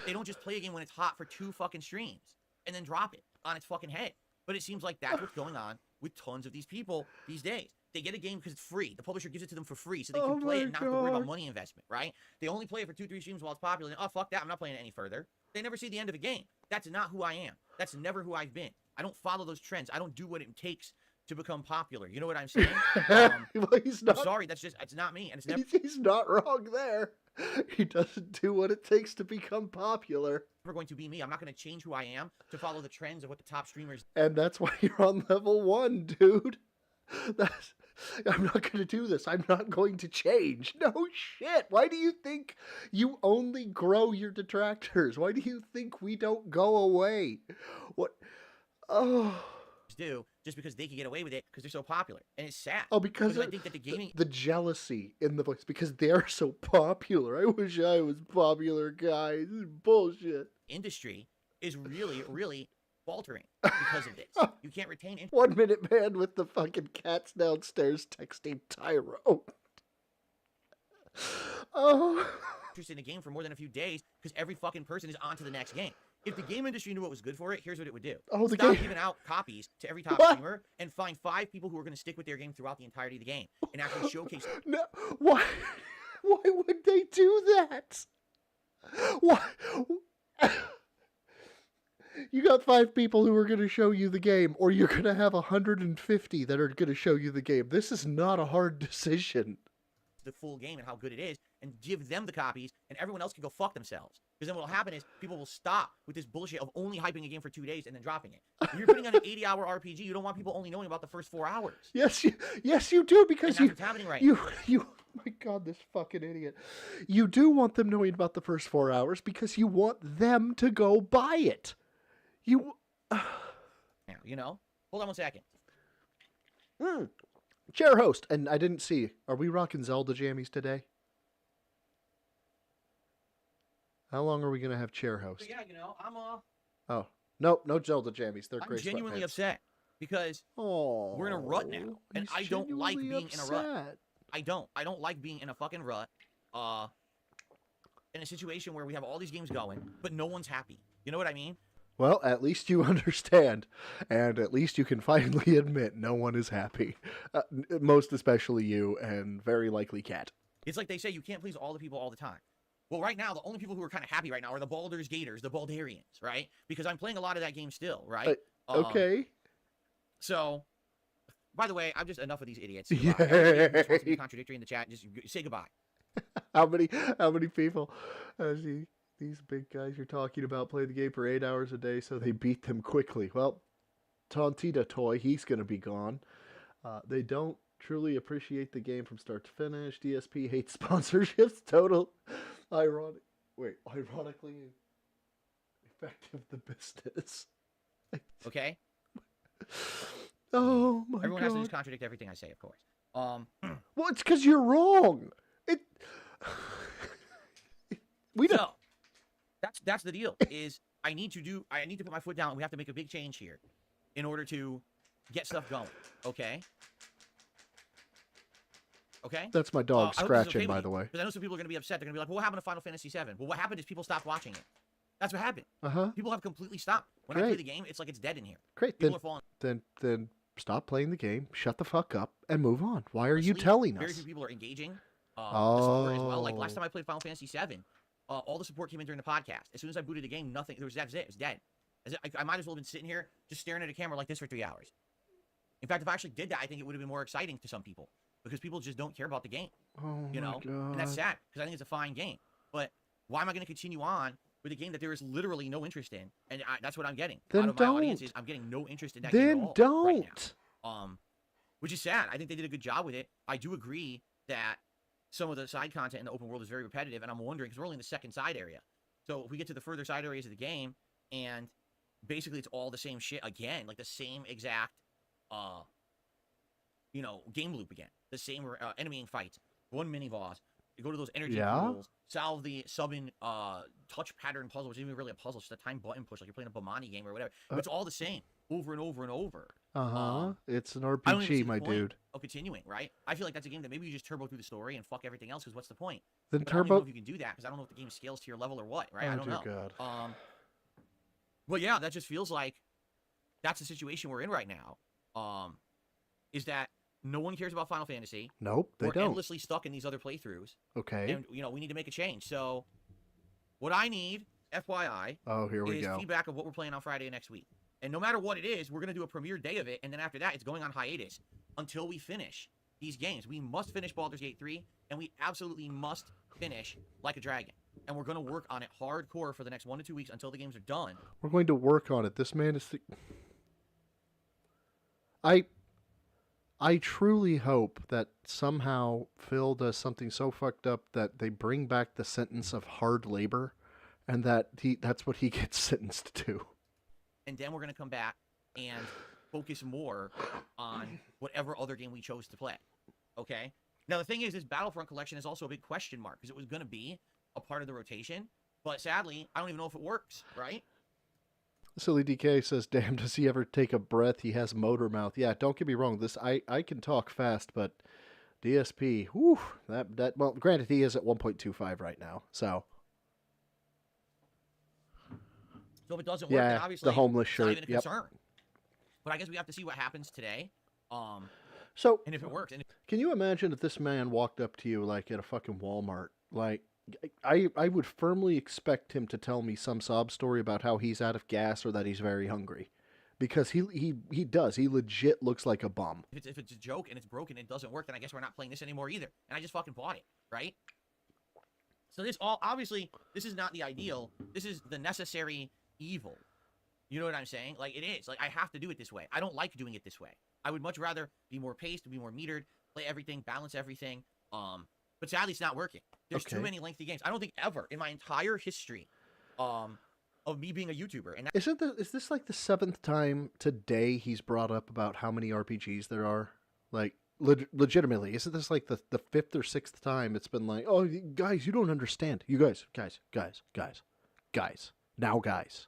They don't just play a game when it's hot for 2 fucking streams and then drop it on its fucking head. But it seems like that's what's going on with tons of these people these days. They get a game because it's free. The publisher gives it to them for free so they can play it and not have to worry about money investment, right? They only play it for 2-3 streams while it's popular. And, oh, fuck that. I'm not playing it any further. They never see the end of a game. That's not who I am. That's never who I've been. I don't follow those trends. I don't do what it takes to become popular. You know what I'm saying? Well, he's not, I'm sorry. It's not me. And it's never he's not wrong there. He doesn't do what it takes to become popular. going to be me. I'm not going to change who I am to follow the trends of what the top streamers. And that's why you're on level 1, dude. I'm not going to do this. I'm not going to change. No shit. Why do you think you only grow your detractors? Why do you think we don't go away? What? Oh. Do just because they can get away with it because they're so popular, and it's sad. Oh, because I think that the jealousy in the voice because they're so popular. I wish I was popular, guys. This is bullshit. Industry is really, really faltering because of this. You can't retain 1 minute man with the fucking cats downstairs texting Tyro. Oh, interest in a game for more than a few days because every fucking person is on to the next game. If the game industry knew what was good for it, here's what it would do. Stop giving out copies to every top streamer and find 5 people who are going to stick with their game throughout the entirety of the game and actually showcase it. No, why would they do that? Why? You got 5 people who are going to show you the game, or you're going to have 150 that are going to show you the game. This is not a hard decision. The full game and how good it is, and give them the copies, and everyone else can go fuck themselves. Because then what will happen is people will stop with this bullshit of only hyping a game for 2 days and then dropping it. If you're putting on an 80-hour RPG, you don't want people only knowing about the first 4 hours. Yes, you do, because that's what's happening right now. My God, this fucking idiot. You do want them knowing about the first 4 hours because you want them to go buy it. Now, you know? Hold on 1 second. Chair host, and I didn't see. Are we rocking Zelda jammies today? How long are we gonna have chair host? Yeah, you know, I'm Oh, nope, no Zelda jammies. They're great. I'm genuinely upset because we're in a rut now, and I don't like being in a rut. I don't like being in a fucking rut. In a situation where we have all these games going, but no one's happy. You know what I mean? Well, at least you understand, and at least you can finally admit no one is happy. Most especially you, and very likely Cat. It's like they say you can't please all the people all the time. Well, right now, the only people who are kind of happy right now are the Baldur's Gators, the Baldarians, right? Because I'm playing a lot of that game still, right? Okay. So, by the way, I'm just enough of these idiots. Yeah. Supposed to be contradictory in the chat. Just say goodbye. How many people? These big guys you're talking about play the game for 8 hours a day, so they beat them quickly. Well, Tontita Toy, he's going to be gone. They don't truly appreciate the game from start to finish. DSP hates sponsorships. Total ironically effective the business. Okay? Oh my God. Everyone has to just contradict everything I say, of course. Well, it's because you're wrong. We don't. So, that's the deal. Is I need to put my foot down. We have to make a big change here in order to get stuff going. Okay. Okay. That's my dog scratching, by the way. Because I know some people are going to be upset. They're going to be like, "Well, what happened to Final Fantasy VII?" Well, what happened is people stopped watching it. That's what happened. People have completely stopped. When I play the game, it's like it's dead in here. Great. People are falling. Then stop playing the game. Shut the fuck up and move on. Why are you telling us? Very few people are engaging. The software as well. Like last time I played Final Fantasy VII, all the support came in during the podcast. As soon as I booted the game, nothing. That was it. It was dead. I might as well have been sitting here just staring at a camera like this for 3 hours. In fact, if I actually did that, I think it would have been more exciting to some people because people just don't care about the game. Oh you know, God. And that's sad because I think it's a fine game. But why am I going to continue on with a game that there is literally no interest in? And that's what I'm getting then out of don't. my audiences. I'm getting no interest in that game at all don't. Right now. Which is sad. I think they did a good job with it. I do agree that some of the side content in the open world is very repetitive, and I'm wondering because we're only in the second side area. So if we get to the further side areas of the game, and basically it's all the same shit again, like the same exact, game loop again, the same enemying fights, one mini boss, You go to those energy Yeah. pools, solve the summon touch pattern puzzle, which isn't even really a puzzle, it's just a time button push, like you're playing a Bomani game or whatever. It's all the same over and over and over. It's an I don't even see RPG, the my point dude. of continuing, right? I feel like that's a game that maybe you just turbo through the story and fuck everything else, because what's the point? Then But I don't even know turbo. if you can do that, because I don't know if the game scales to your level or what, right? Oh, I don't dear know. God. But yeah, that just feels like that's the situation we're in right now. Is that no one cares about Final Fantasy. Nope, they We're don't. endlessly stuck in these other playthroughs, Okay. and we need to make a change. So, what I need, FYI, Oh, here we is go. feedback of what we're playing on Friday of next week. And no matter what it is, we're gonna do a premiere day of it, and then after that, it's going on hiatus until we finish these games. We must finish Baldur's Gate 3, and we absolutely must finish Like a Dragon. And we're gonna work on it hardcore for the next 1 to 2 weeks until the games are done. We're going to work on it. This man is. I truly hope that somehow Phil does something so fucked up that they bring back the sentence of hard labor, and that's what he gets sentenced to. And then we're gonna come back and focus more on whatever other game we chose to play. Okay? Now the thing is, this Battlefront collection is also a big question mark, because it was gonna be a part of the rotation, but sadly, I don't even know if it works, right? Silly DK says, "Damn, does he ever take a breath? He has motor mouth." Yeah, don't get me wrong. This I can talk fast, but DSP, whew, that well, granted he is at 1.25 right now, so So if it doesn't work, yeah, then obviously the homeless it's not shirt. even a Yep. concern. But I guess we have to see what happens today. So And if it works. And can you imagine if this man walked up to you like at a fucking Walmart? Like, I would firmly expect him to tell me some sob story about how he's out of gas or that he's very hungry, because he does. He legit looks like a bum. if it's a joke and it's broken and it doesn't work, then I guess we're not playing this anymore either. And I just fucking bought it, right? So this all, obviously, this is not the ideal. This is the necessary evil. You know what I'm saying? Like, it is. Like, I have to do it this way. I don't like doing it this way. I would much rather be more paced, be more metered, play everything, balance everything. But sadly, it's not working. There's too many lengthy games. I don't think ever in my entire history of me being a YouTuber. And Is this like the 7th time today he's brought up about how many RPGs there are? Like, legitimately, isn't this like the 5th or 6th time it's been like, oh, guys, you don't understand. You guys. Now, guys.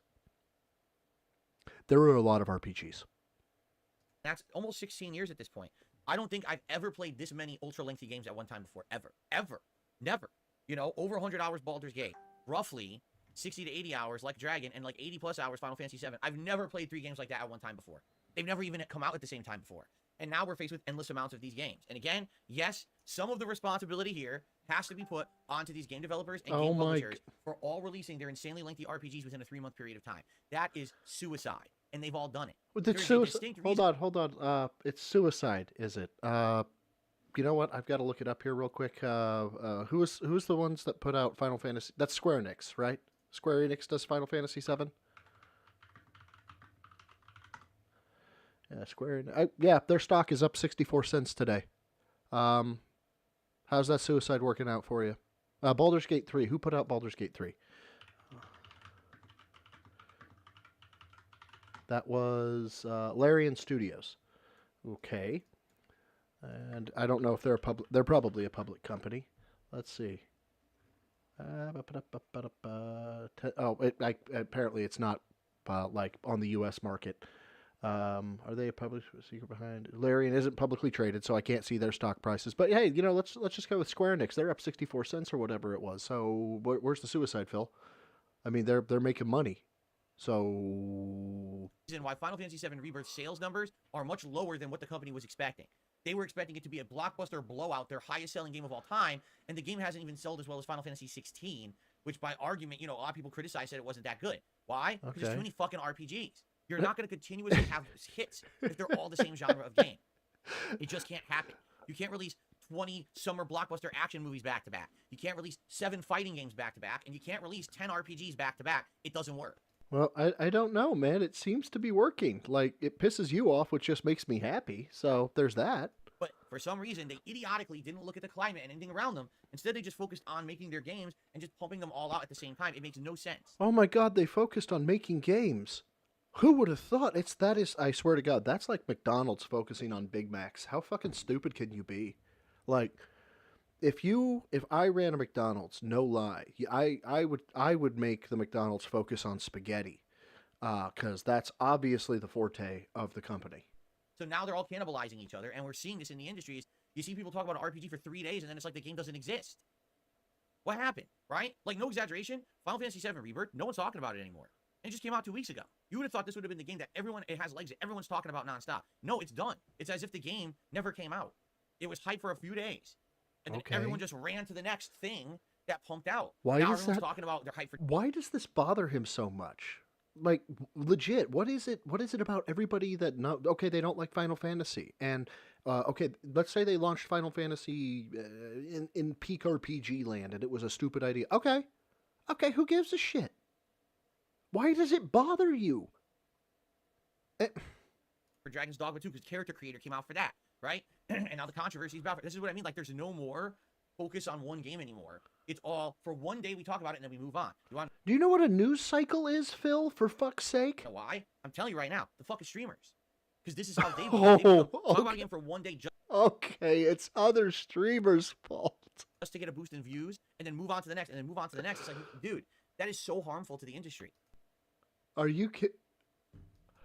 There are a lot of RPGs. that's almost 16 years at this point. I don't think I've ever played this many ultra-lengthy games at one time before. Ever. Never. You know, over 100 hours Baldur's Gate. Roughly 60 to 80 hours like Dragon, and like 80 plus hours Final Fantasy 7. I've never played 3 games like that at one time before. They've never even come out at the same time before. And now we're faced with endless amounts of these games. And again, yes, some of the responsibility here has to be put onto these game developers and game publishers for all releasing their insanely lengthy RPGs within a 3-month period of time. That is suicide. And they've all done it. It's suicide. Hold on. It's suicide, is it? You know what? I've got to look it up here real quick. Who's the ones that put out Final Fantasy? That's Square Enix, right? Square Enix does Final Fantasy 7. Yeah, Square Enix. Yeah, their stock is up 64 cents today. How's that suicide working out for you? Baldur's Gate 3. Who put out Baldur's Gate 3? That was Larian Studios. Okay. And I don't know if they're they're probably a public company. Let's see. Apparently it's not like on the U.S. market. Are they a public secret behind? Larian isn't publicly traded, so I can't see their stock prices. But hey, you know, let's just go with Square Enix. They're up 64 cents or whatever it was. So where's the suicide, Phil? I mean, they're making money. So reason why Final Fantasy VII Rebirth sales numbers are much lower than what the company was expecting. They were expecting it to be a blockbuster blowout, their highest selling game of all time, and the game hasn't even sold as well as Final Fantasy 16, which by argument, you know, a lot of people criticized, said it wasn't that good. Why? Because there's too many fucking RPGs. You're not going to continuously have hits if they're all the same genre of game. It just can't happen. You can't release 20 summer blockbuster action movies back to back. You can't release 7 fighting games back to back, and you can't release 10 RPGs back to back. It doesn't work. Well, I don't know, man. It seems to be working. Like, it pisses you off, which just makes me happy. So there's that. But for some reason, they idiotically didn't look at the climate and anything around them. Instead, they just focused on making their games and just pumping them all out at the same time. It makes no sense. Oh my God, they focused on making games. Who would have thought? I swear to God, that's like McDonald's focusing on Big Macs. How fucking stupid can you be? Like, if I ran a McDonald's, no lie, I would make the McDonald's focus on spaghetti, because that's obviously the forte of the company. So now they're all cannibalizing each other, and we're seeing this in the industry. Is you see people talk about an RPG for 3 days, and then it's like the game doesn't exist. What happened, right? Like, no exaggeration, Final Fantasy VII Rebirth, no one's talking about it anymore. It just came out 2 weeks ago. You would have thought this would have been the game that it has legs that everyone's talking about nonstop. No, it's done. It's as if the game never came out. It was hyped for a few days, and then everyone just ran to the next thing that pumped out. Why now is everyone's that? talking about their hype for. Why does this bother him so much? Like, legit, what is it? What is it about everybody that not okay? They don't like Final Fantasy, and okay, let's say they launched Final Fantasy in peak RPG land, and it was a stupid idea. Okay, okay, who gives a shit? Why does it bother you? For Dragon's Dogma 2, because character creator came out for that, right? And now the controversy is about. This is what I mean. Like, there's no more focus on one game anymore. It's all for one day we talk about it and then we move on. Do you know what a news cycle is, Phil? For fuck's sake. You know why? I'm telling you right now, the fucking streamers. Because this is how they Oh, talk about a game for one day okay, it's other streamers' fault. just to get a boost in views and then move on to the next and then move on to the next. It's like, dude, that is so harmful to the industry. Are you kidding?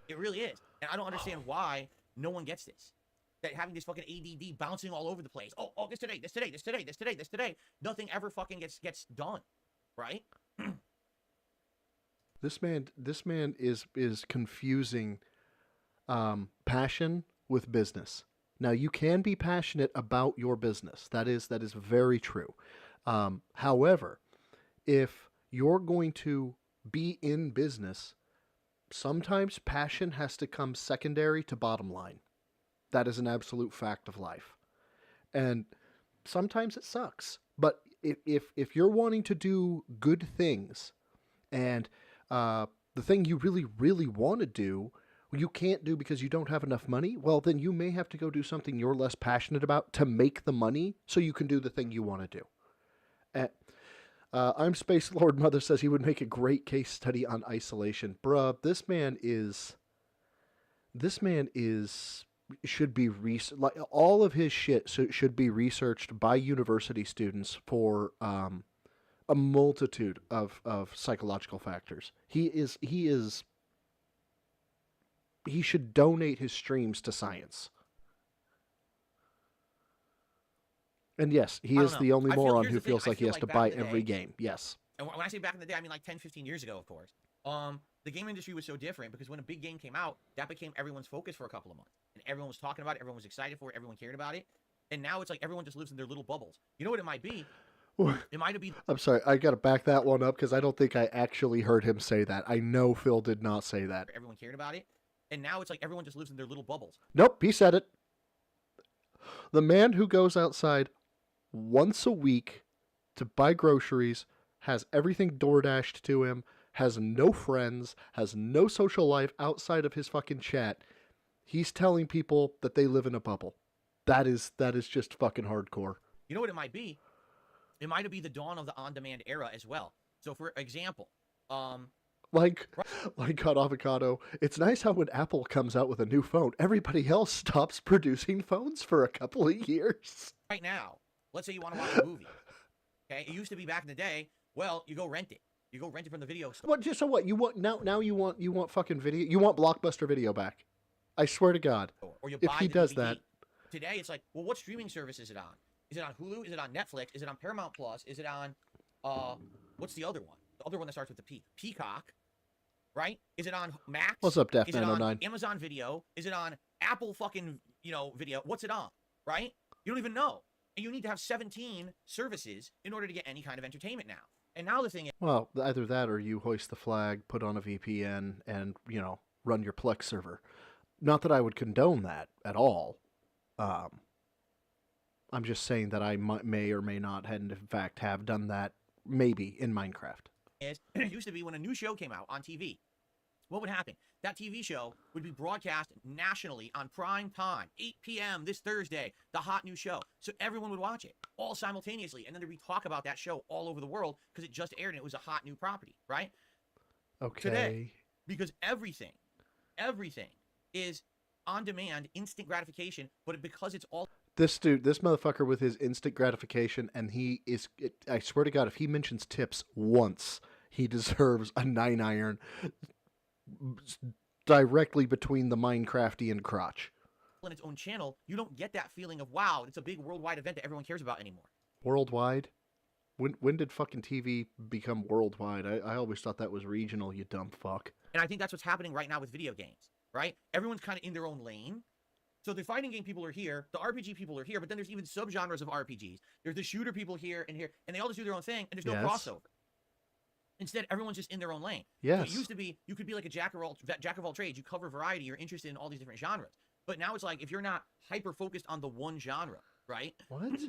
It really is. And I don't understand why no one gets this. That having this fucking ADD bouncing all over the place. Oh, this today, this today, this today, this today, this today. Nothing ever fucking gets done, right? This man is confusing passion with business. Now, you can be passionate about your business. That is very true. However, if you're going to be in business, sometimes passion has to come secondary to bottom line. That is an absolute fact of life. And sometimes it sucks. But if you're wanting to do good things, and the thing you really, really want to do, you can't do because you don't have enough money, well, then you may have to go do something you're less passionate about to make the money so you can do the thing you want to do. I'm Space Lord Mother says he would make a great case study on isolation. Bruh, this man should be like all of his shit should be researched by university students for a multitude of psychological factors. He should donate his streams to science. And yes, he is the only moron who feels like he has to buy every game. Yes. And when I say back in the day, I mean like 10, 15 years ago, of course. The game industry was so different because when a big game came out, that became everyone's focus for a couple of months. And everyone was talking about it, everyone was excited for it, everyone cared about it. And now it's like everyone just lives in their little bubbles. You know what it might be? It might be. I'm sorry, I got to back that one up because I don't think I actually heard him say that. I know Phil did not say that. Everyone cared about it. And now it's like everyone just lives in their little bubbles. Nope, he said it. The man who goes outside once a week to buy groceries, has everything DoorDashed to him, has no friends, has no social life outside of his fucking chat. He's telling people that they live in a bubble. That is just fucking hardcore. You know what it might be? It might be the dawn of the on-demand era as well. So, for example, like Hot Avocado, it's nice how when Apple comes out with a new phone, everybody else stops producing phones for a couple of years. Right now, let's say you want to watch a movie. Okay, it used to be back in the day. Well, you go rent it. You go rent it from the video store. What? Just so what? You want now? You want fucking video? You want Blockbuster Video back? I swear to God. Or you if buy he the does DVD. that. Today, it's like, well, what streaming service is it on? Is it on Hulu? Is it on Netflix? Is it on Paramount Plus? Is it on what's the other one? The other one that starts with the P. Peacock, right? Is it on Max? What's up, Def Is it on 909? Amazon Video? Is it on Apple fucking video? What's it on? Right? You don't even know. And you need to have 17 services in order to get any kind of entertainment now. And now the thing is, Well, either that or you hoist the flag, put on a VPN, and run your Plex server. Not that I would condone that at all. I'm just saying that I may or may not, and in fact have done that maybe in Minecraft. it used to be when a new show came out on TV. What would happen? That TV show would be broadcast nationally on prime time, 8 p.m. this Thursday, the hot new show. So everyone would watch it all simultaneously. And then there'd be talk about that show all over the world because it just aired and it was a hot new property, right? Okay. Today, because everything is on demand, instant gratification, but because it's all This dude, this motherfucker with his instant gratification, and I swear to God, if he mentions tips once, he deserves a 9 iron directly between the Minecraftian crotch. In its own channel, you don't get that feeling of, wow, it's a big worldwide event that everyone cares about anymore. Worldwide? When did fucking TV become worldwide? I always thought that was regional, you dumb fuck. And I think that's what's happening right now with video games, right? Everyone's kind of in their own lane. So the fighting game people are here, the RPG people are here, but then there's even subgenres of RPGs. There's the shooter people here, and they all just do their own thing, and there's no crossover. Instead, everyone's just in their own lane. Yes. So it used to be, you could be like a jack of all trades. You cover variety. You're interested in all these different genres. But now it's like, if you're not hyper-focused on the one genre, right? What?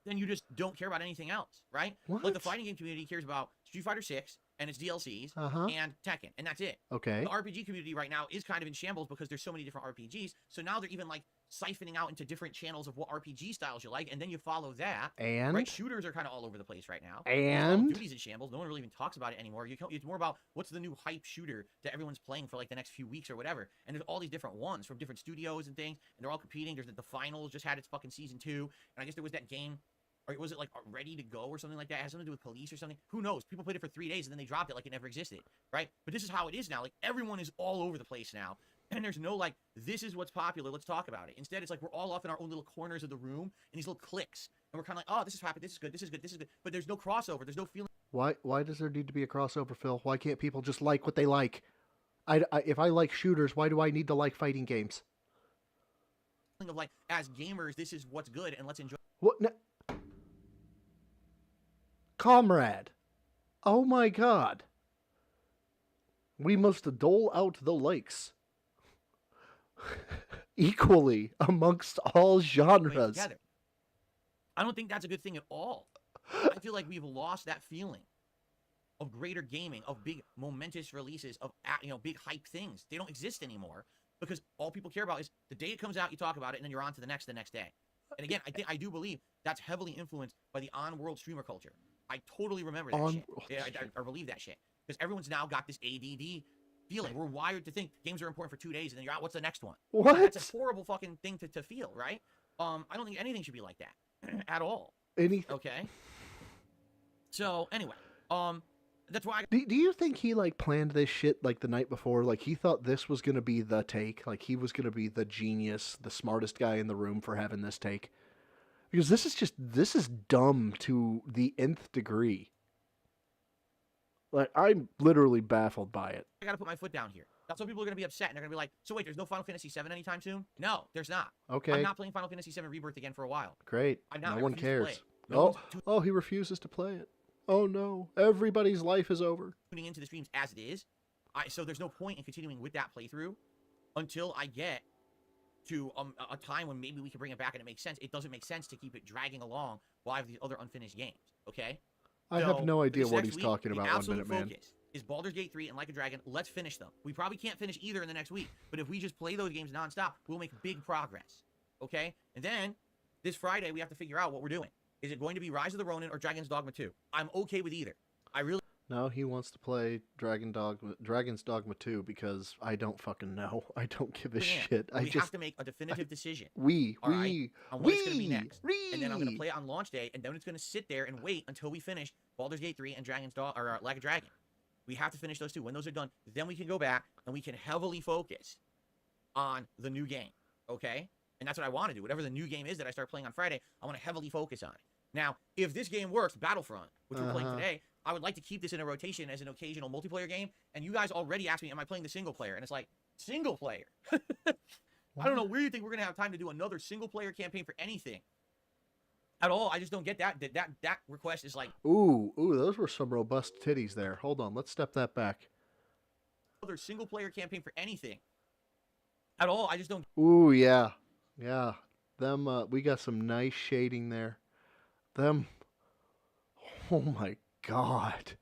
Then you just don't care about anything else, right? What? Like the fighting game community cares about Street Fighter 6 and its DLCs and Tekken, and that's it. Okay. The RPG community right now is kind of in shambles because there's so many different RPGs. So now they're even like siphoning out into different channels of what RPG styles you like, and then you follow that. And right, shooters are kind of all over the place right now. And Call of Duty's in shambles. No one really even talks about it anymore. It's more about what's the new hype shooter that everyone's playing for like the next few weeks or whatever. And there's all these different ones from different studios and things, and they're all competing. There's the finals just had its fucking season 2, and I guess there was that game. Or was it like Ready to Go or something like that? It has something to do with police or something. Who knows? People played it for 3 days and then they dropped it like it never existed, right? But this is how it is now. Like, everyone is all over the place now. And there's no like, this is what's popular, let's talk about it. Instead, it's like we're all off in our own little corners of the room in these little cliques. And we're kind of like, oh, this is happy, this is good, this is good, this is good. But there's no crossover. There's no feeling. Why does there need to be a crossover, Phil? Why can't people just like what they like? If I like shooters, why do I need to like fighting games? Of like, as gamers, this is what's good, and let's enjoy. What? Comrade, oh my God. We must dole out the likes equally amongst all genres. Together. I don't think that's a good thing at all. I feel like we've lost that feeling of greater gaming, of big momentous releases, of big hype things. They don't exist anymore because all people care about is the day it comes out, you talk about it, and then you're on to the next day. And again, I do believe that's heavily influenced by the on-world streamer culture. I totally remember that shit. Yeah, I believe that shit. Because everyone's now got this ADD feeling. We're wired to think games are important for 2 days and then you're out, what's the next one? What? That's a horrible fucking thing to feel, right? I don't think anything should be like that. At all. Okay? So, anyway. That's why Do you think he, like, planned this shit, like, the night before? Like, he thought this was gonna be the take? Like, he was gonna be the genius, the smartest guy in the room for having this take? Because this is dumb to the nth degree. Like, I'm literally baffled by it. I gotta put my foot down here. That's why people are gonna be upset, and they're gonna be like, so wait, there's no Final Fantasy VII anytime soon? No, there's not. Okay. I'm not playing Final Fantasy VII Rebirth again for a while. Great. I'm not. No one cares. No oh, he refuses to play it. Oh no, everybody's life is over. Tuning into the streams as it is. So there's no point in continuing with that playthrough until I get to a time when maybe we can bring it back and it makes sense. It doesn't make sense to keep it dragging along while I have these other unfinished games, okay? I have no idea what he's talking about, 1 minute, man. Focus is Baldur's Gate 3 and Like a Dragon. Let's finish them. We probably can't finish either in the next week, but if we just play those games nonstop, we'll make big progress, okay? And then, this Friday, we have to figure out what we're doing. Is it going to be Rise of the Ronin or Dragon's Dogma 2? I'm okay with either. I really... No, he wants to play Dragon's Dogma 2 because I don't fucking know. I don't give a shit. We have to make a definitive decision. On what it's going to be next. And then I'm going to play it on launch day, and then it's going to sit there and wait until we finish Baldur's Gate 3 and Like a Dragon. We have to finish those two. When those are done, then we can go back and we can heavily focus on the new game, okay? And that's what I want to do. Whatever the new game is that I start playing on Friday, I want to heavily focus on it. Now, if this game works, Battlefront, which we're playing today, I would like to keep this in a rotation as an occasional multiplayer game. And you guys already asked me, am I playing the single player? And it's like, single player? I don't know where you think we're going to have time to do another single player campaign for anything. At all. I just don't get that. That request is like... Ooh, those were some robust titties there. Hold on, let's step that back. Another single player campaign for anything. At all. I just don't... Ooh, yeah. Yeah. Them, we got some nice shading there. Them... Oh my God.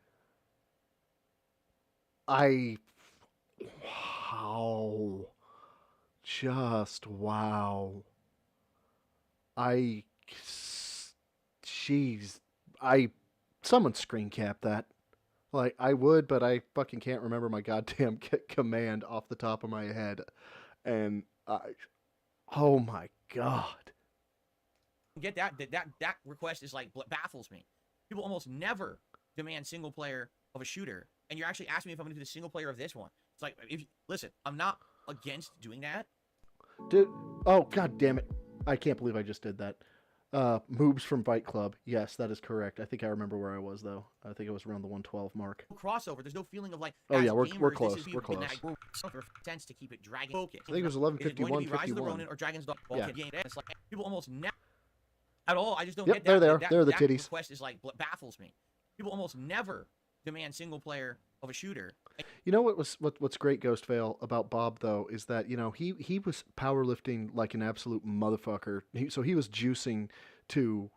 Wow. Just wow. Someone screen cap that. Like, I would, but I fucking can't remember my goddamn command off the top of my head. And oh my God. Get that request is like baffles me. People almost never demand single player of a shooter, and you're actually asking me if I'm going to do the single player of this one. It's like, listen, I'm not against doing that. Dude, oh god damn it! I can't believe I just did that. Moves from Fight Club. Yes, that is correct. I think I remember where I was though. I think it was around the 112 mark. Crossover. There's no feeling of like. Oh yeah, we're gamers, close. We're close. For sense to keep it dragon focused. I think it was Is it going to 11:51, be Rise of the 51. Ronin or Dragon's Dogma? Yeah. Game. It's like people almost never at all. I just don't Yep, get they're that. there. They're the that titties. request is like baffles me. People almost never demand single player of a shooter. You know what's great, Ghost Veil, about Bob though is that he was powerlifting like an absolute motherfucker. So he was juicing to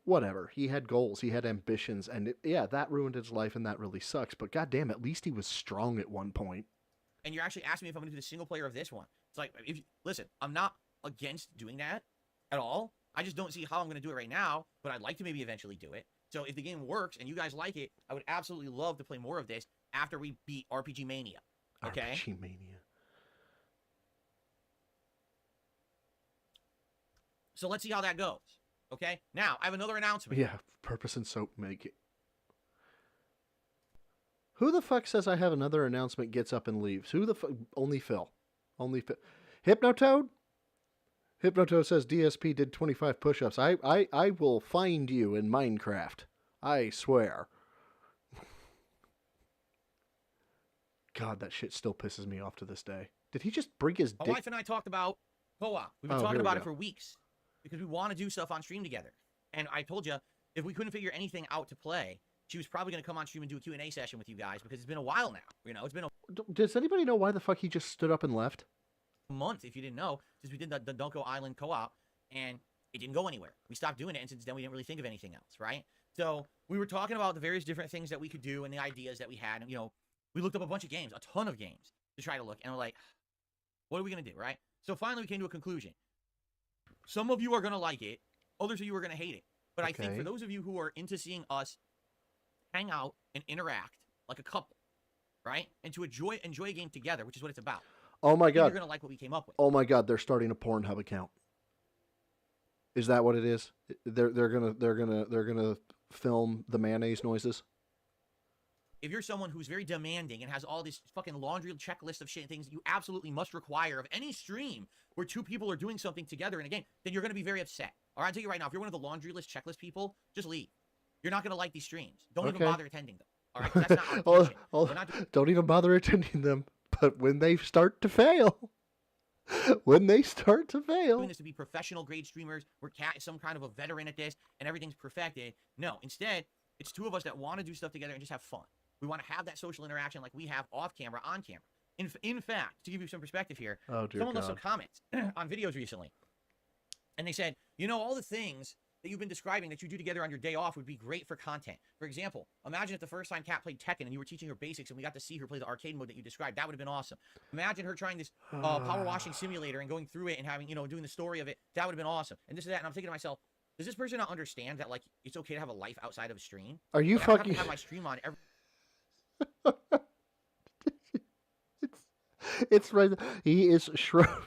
whatever. He had goals, he had ambitions, and that ruined his life, and that really sucks. But goddamn, at least he was strong at one point. And you're actually asking me if I'm going to do the single player of this one. It's like, listen, I'm not against doing that at all. I just don't see how I'm going to do it right now, but I'd like to maybe eventually do it. So if the game works and you guys like it, I would absolutely love to play more of this after we beat RPG Mania. Okay? RPG Mania. So let's see how that goes. Okay? Now, I have another announcement. Yeah, Purpose and Soap make it. Who the fuck says I have another announcement, gets up and leaves? Who the fuck? Only Phil. Only Phil. Hypnotoad? Hypnotoad says DSP did 25 push-ups. I will find you in Minecraft. I swear. God, that shit still pisses me off to this day. Did he just bring his dick? My wife and I talked about co-op. We've been talking about it for weeks because we want to do stuff on stream together. And I told you, if we couldn't figure anything out to play, she was probably going to come on stream and do a Q&A session with you guys because it's been a while now. It's been a... Does anybody know why the fuck he just stood up and left? Month, if you didn't know, since we did the Dunko Island co-op, and it didn't go anywhere. We stopped doing it, and since then we didn't really think of anything else, right? So we were talking about the various different things that we could do and the ideas that we had, and we looked up a bunch of games, a ton of games, to try to look, and we're like, what are we going to do, right? So finally we came to a conclusion. Some of you are going to like it, others of you are going to hate it. But I think for those of you who are into seeing us hang out and interact like a couple, right? And to enjoy a game together, which is what it's about. Oh my god. You're going to like what we came up with. Oh my god, they're starting a Pornhub account. Is that what it is? They're gonna film the mayonnaise noises? If you're someone who's very demanding and has all this fucking laundry checklist of shit things that you absolutely must require of any stream where two people are doing something together in a game, then you're going to be very upset. All right, I'll tell you right now, if you're one of the laundry list checklist people, just leave. You're not going to like these streams. Don't even bother attending them. All right, that's not our intention. Don't even bother attending them. But when they start to fail, doing this to be professional grade streamers, where Cat is some kind of a veteran at this and everything's perfected. No, instead, it's two of us that want to do stuff together and just have fun. We want to have that social interaction like we have off camera, on camera. In fact, to give you some perspective here, someone left some comments on videos recently, and they said, all the things that you've been describing that you do together on your day off would be great for content. For example, imagine if the first time Kat played Tekken and you were teaching her basics and we got to see her play the arcade mode that you described. That would have been awesome. Imagine her trying this power washing simulator and going through it and having, doing the story of it. That would have been awesome. And this and that. And I'm thinking to myself, does this person not understand that, like, it's okay to have a life outside of a stream? Are you fucking... I don't have my stream on every... It's right. He is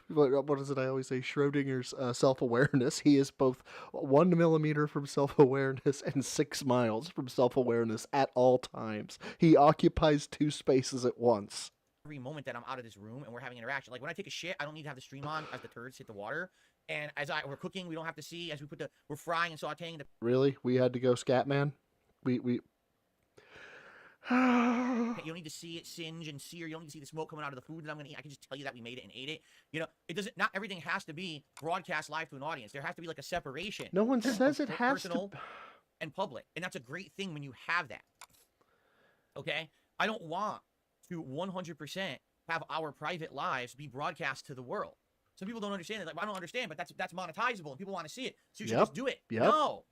what is it? I always say Schrodinger's self-awareness. He is both 1 millimeter from self-awareness and 6 miles from self-awareness at all times. He occupies 2 spaces at once. Every moment that I'm out of this room and we're having interaction, like when I take a shit, I don't need to have the stream on as the turds hit the water. And as we're cooking, we don't have to see as we're frying and sauteing the. Really, we had to go Scatman. We. You don't need to see it singe and sear. You don't need to see the smoke coming out of the food that I'm going to eat. I can just tell you that we made it and ate it. It doesn't. Not everything has to be broadcast live to an audience. There has to be like a separation. No one says it has personal to. And public, and that's a great thing when you have that. Okay, I don't want to 100% have our private lives be broadcast to the world. Some people don't understand it. Like, I don't understand, but that's monetizable, and people want to see it. So you should just do it. Yep. No,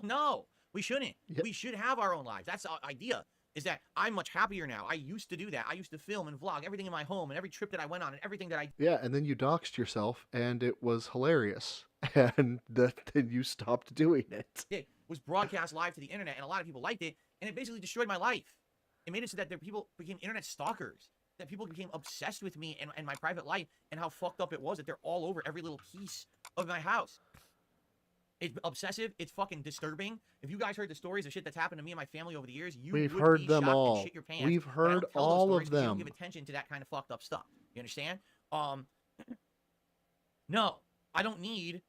no, we shouldn't. Yep. We should have our own lives. That's the idea. Is that I'm much happier now. I used to do that. I used to film and vlog everything in my home and every trip that I went on and everything that I... Yeah, and then you doxed yourself, and it was hilarious. And then you stopped doing it. It was broadcast live to the internet, and a lot of people liked it, and it basically destroyed my life. It made it so that people became internet stalkers, that people became obsessed with me and my private life, and how fucked up it was that they're all over every little piece of my house. It's obsessive. It's fucking disturbing. If you guys heard the stories of shit that's happened to me and my family over the years, you We've would heard be them shocked all. and shit your pants. We've But I heard don't tell those all stories of because you don't them. give attention to that kind of fucked up stuff. You understand? No, I don't need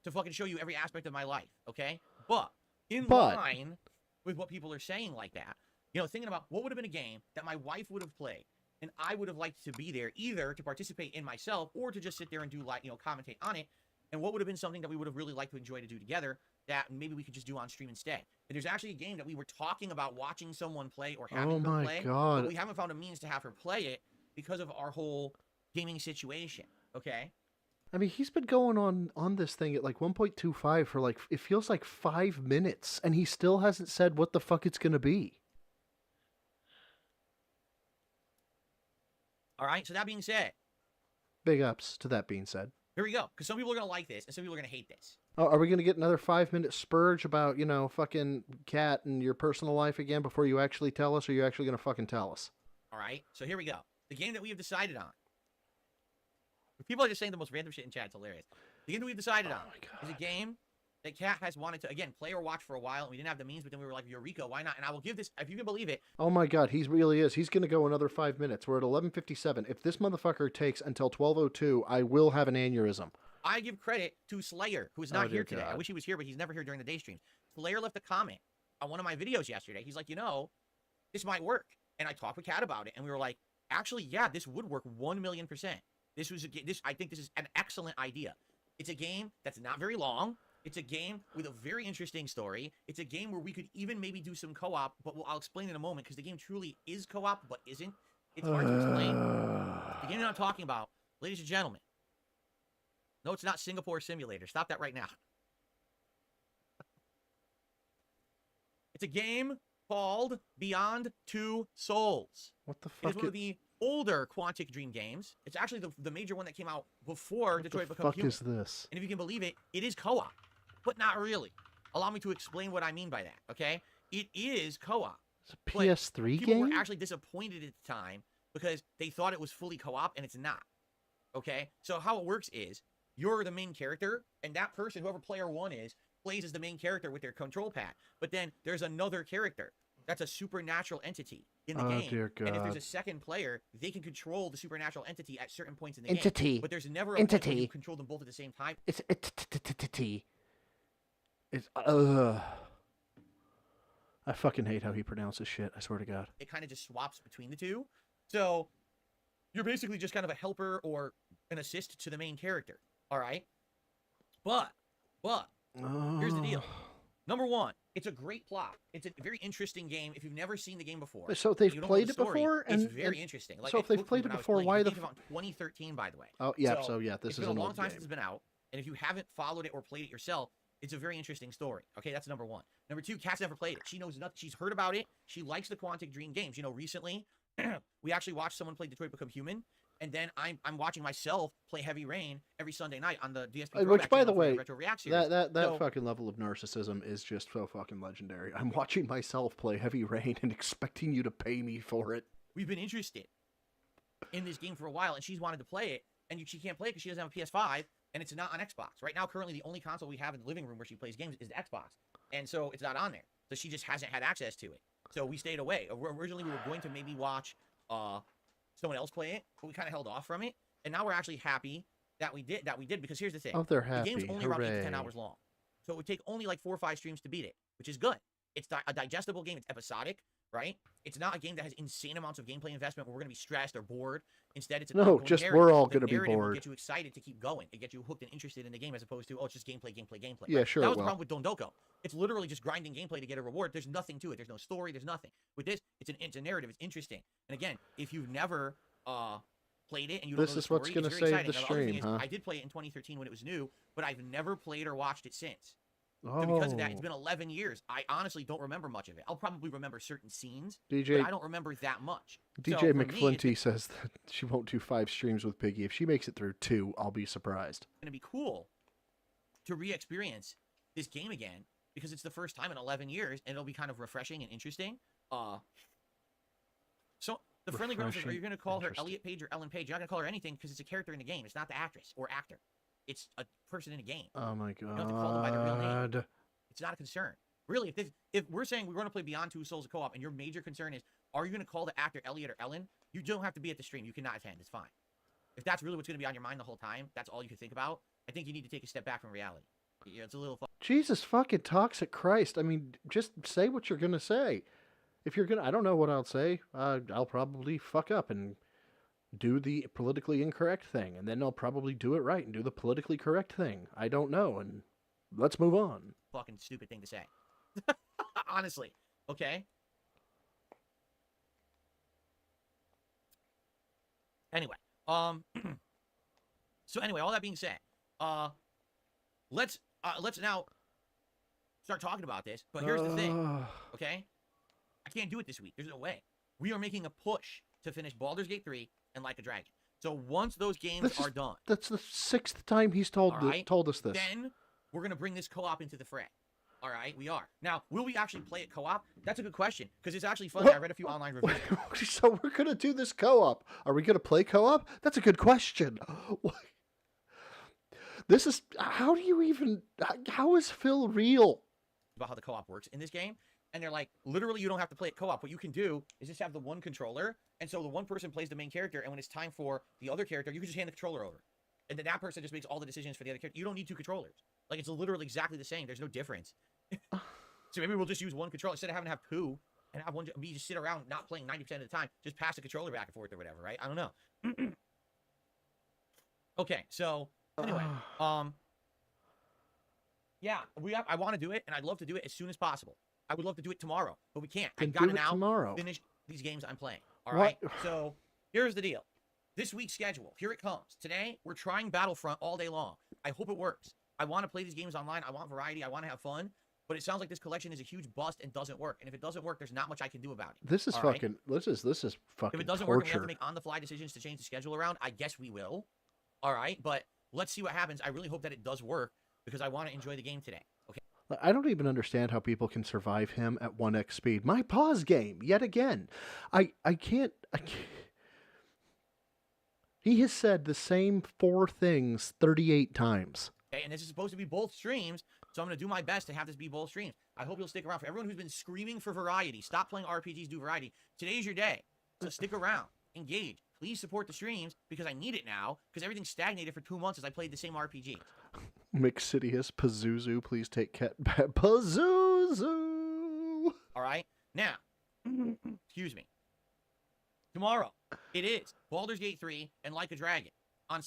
to fucking show you every aspect of my life, okay? But in line with what people are saying like that, you know, thinking about what would have been a game that my wife would have played and I would have liked to be there either to participate in myself or to just sit there and do like, you know, commentate on it. And what would have been something that we would have really liked to enjoy to do together that maybe we could just do on stream instead. And there's actually a game that we were talking about watching someone play or having her play, but we haven't found a means to have her play it because of our whole gaming situation, okay? I mean, he's been going on this thing at like 1.25 for like, it feels like 5 minutes, and he still hasn't said what the fuck it's going to be. All right, so that being said, big ups to that being said. Here we go, because some people are going to like this, and some people are going to hate this. Oh, are we going to get another 5-minute spurge about, you know, fucking Cat and your personal life again before you actually tell us, or are you actually going to fucking tell us? All right, so here we go. The game that we have decided on. People are just saying the most random shit in chat. It's hilarious. The game that we've decided on is a game that Cat has wanted to, again, play or watch for a while, and we didn't have the means, but then we were like, Eureka, why not? And I will give this, if you can believe it. Oh my god, he really is. He's going to go another 5 minutes. We're at 11:57. If this motherfucker takes until 12:02, I will have an aneurysm. I give credit to Slayer, who is not here today. I wish he was here, but he's never here during the day streams. Slayer left a comment on one of my videos yesterday. He's like, you know, this might work. And I talked with Cat about it, and we were like, actually, yeah, this would work 1,000,000%. I think this is an excellent idea. It's a game that's not very long. It's a game with a very interesting story. It's a game where we could even maybe do some co-op, but I'll explain in a moment because the game truly is co-op, but isn't. It's hard to explain. The game that I'm talking about, ladies and gentlemen. No, it's not Singapore Simulator. Stop that right now. It's a game called Beyond Two Souls. What the fuck? It is one of the older Quantic Dream games. It's actually the major one that came out before Detroit Become Human. What the fuck is this? And if you can believe it, it is co-op, but not really. Allow me to explain what I mean by that, okay? It is co-op. It's a PS3 people game? were actually disappointed at the time because they thought it was fully co-op, and it's not, okay? So how it works is you're the main character, and that person, whoever player one is, plays as the main character with their control pad. But then there's another character that's a supernatural entity in the game. Dear God. And if there's a second player, they can control the supernatural entity at certain points in the Entity. game. But there's never a point where you control them both at the same time. It's I fucking hate how he pronounces shit, I swear to God. It kind of just swaps between the two. So you're basically just kind of a helper or an assist to the main character. All right? But here's the deal. Number one, it's a great plot. It's a very interesting game. If you've never seen the game before, so they've played it before, it's very interesting. Like, so if they've played it before, why the? It came out in 2013, by the way. Oh yeah, so yeah, this is been a long time since it's been out, and if you haven't followed it or played it yourself, it's a very interesting story. Okay, that's number one. Number two, Kat's never played it. She knows nothing. She's heard about it. She likes the Quantic Dream games. You know, recently we actually watched someone play Detroit Become Human. And then I'm watching myself play Heavy Rain every Sunday night on the DSP. Which, by the way, Retro React series. that fucking level of narcissism is just so fucking legendary. I'm watching myself play Heavy Rain and expecting you to pay me for it. We've been interested in this game for a while, and she's wanted to play it, and she can't play it because she doesn't have a PS5, and it's not on Xbox. Right now, currently, the only console we have in the living room where she plays games is the Xbox. And so it's not on there. So she just hasn't had access to it. So we stayed away. Originally, we were going to maybe watch someone else play it, but we kind of held off from it. And now we're actually happy that we did because here's the thing. Oh, they're happy. The game's only around 8 to 10 hours long. So it would take only like 4 or 5 streams to beat it, which is good. It's a digestible game. It's episodic, right? It's not a game that has insane amounts of gameplay investment where we're going to be stressed or bored. Instead, it's we're all going to be bored. Will get you excited to keep going. It gets you hooked and interested in the game as opposed to, it's just gameplay. Yeah, right? sure. That was the problem with Dondoko. It's literally just grinding gameplay to get a reward. There's nothing to it. There's no story. There's nothing. With this, it's a narrative. It's interesting. And again, if you've never played it and you don't know the story, what's going to save exciting. the stream, now, huh? I did play it in 2013 when it was new, but I've never played or watched it since. Oh. So because of that, it's been 11 years. I honestly don't remember much of it. I'll probably remember certain scenes, DJ, but I don't remember that much. DJ McFlinty says that she won't do 5 streams with Piggy. If she makes it through 2, I'll be surprised. It's going to be cool to re-experience this game again because it's the first time in 11 years, and it'll be kind of refreshing and interesting. So the friendly girl says, are you going to call her Elliot Page or Ellen Page? You're not going to call her anything because it's a character in the game. It's not the actress or actor. it's a person in a game. Oh my You don't have to call them by their real name. god. It's not a concern. Really, if we're saying we're going to play Beyond Two Souls co-op, and your major concern is, are you going to call the actor Elliot or Ellen? You don't have to be at the stream. You cannot attend. It's fine. If that's really what's going to be on your mind the whole time, that's all you can think about. I think you need to take a step back from reality. Yeah, it's a little. Jesus fucking toxic Christ. I mean, just say what you're going to say. If you're going to, I don't know what I'll say. I'll probably fuck up and do the politically incorrect thing. And then I'll probably do it right and do the politically correct thing. I don't know. And let's move on. Fucking stupid thing to say. Honestly. Okay? Anyway. So anyway, all that being said, let's now start talking about this. But here's the thing, okay? I can't do it this week. There's no way. We are making a push to finish Baldur's Gate 3 and Like a Dragon. So once those games are done, that's the 6th time he's told us this. Then we're gonna bring this co-op into the fray. All right, we are. Now, will we actually play it co-op? That's a good question, because it's actually funny. I read a few online reviews. So we're going to do this co-op. Are we going to play co-op? That's a good question. This is... How do you even... How is Phil real? About how the co-op works in this game. And they're like, literally, you don't have to play it co-op. What you can do is just have the one controller, and so the one person plays the main character, and when it's time for the other character, you can just hand the controller over. And then that person just makes all the decisions for the other character. You don't need two controllers. Like, it's literally exactly the same. There's no difference. So maybe we'll just use one controller instead of having to have two and have one. We just sit around not playing 90% of the time. Just pass the controller back and forth or whatever, right? I don't know. Okay, so anyway, yeah, I want to do it, and I'd love to do it as soon as possible. I would love to do it tomorrow, but we can't. I gotta now finish these games I'm playing. All right. So here's the deal. This week's schedule. Here it comes. Today we're trying Battlefront all day long. I hope it works. I want to play these games online. I want variety. I want to have fun. But it sounds like this collection is a huge bust and doesn't work. And if it doesn't work, there's not much I can do about it. This is fucking. Right? This is fucking. If it doesn't work, and we have to make on-the-fly decisions to change the schedule around. I guess we will. All right, but let's see what happens. I really hope that it does work because I want to enjoy the game today. Okay. I don't even understand how people can survive him at 1x speed. My pause game yet again. I can't. He has said the same 4 things 38 times. Okay, and this is supposed to be both streams, so I'm going to do my best to have this be both streams. I hope you'll stick around. For everyone who's been screaming for variety, stop playing RPGs, do variety. Today's your day, so stick around, engage. Please support the streams, because I need it now, because everything's stagnated for 2 months as I played the same RPG. Mixidius, Pazuzu, please take Pazuzu! All right, now, excuse me. Tomorrow, it is Baldur's Gate 3 and Like a Dragon. On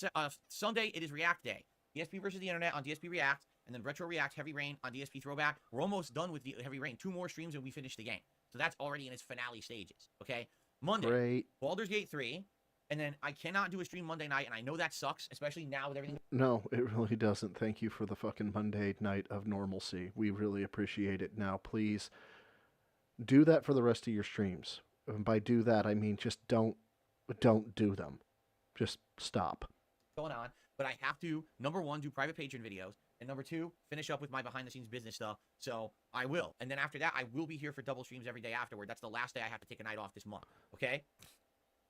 Sunday, it is React Day. DSP versus the Internet on DSP React, and then Retro React Heavy Rain on DSP Throwback. We're almost done with the Heavy Rain. 2 more streams and we finish the game. So that's already in its finale stages, okay? Monday, Baldur's Gate 3, and then I cannot do a stream Monday night, and I know that sucks, especially now with everything. No, it really doesn't. Thank you for the fucking Monday night of normalcy. We really appreciate it. Now, please do that for the rest of your streams. And by do that, I mean just don't do them. Just stop. Going on, but I have to, number 1, do private patron videos, and number 2, finish up with my behind-the-scenes business stuff, so I will. And then after that, I will be here for double streams every day afterward. That's the last day I have to take a night off this month, okay?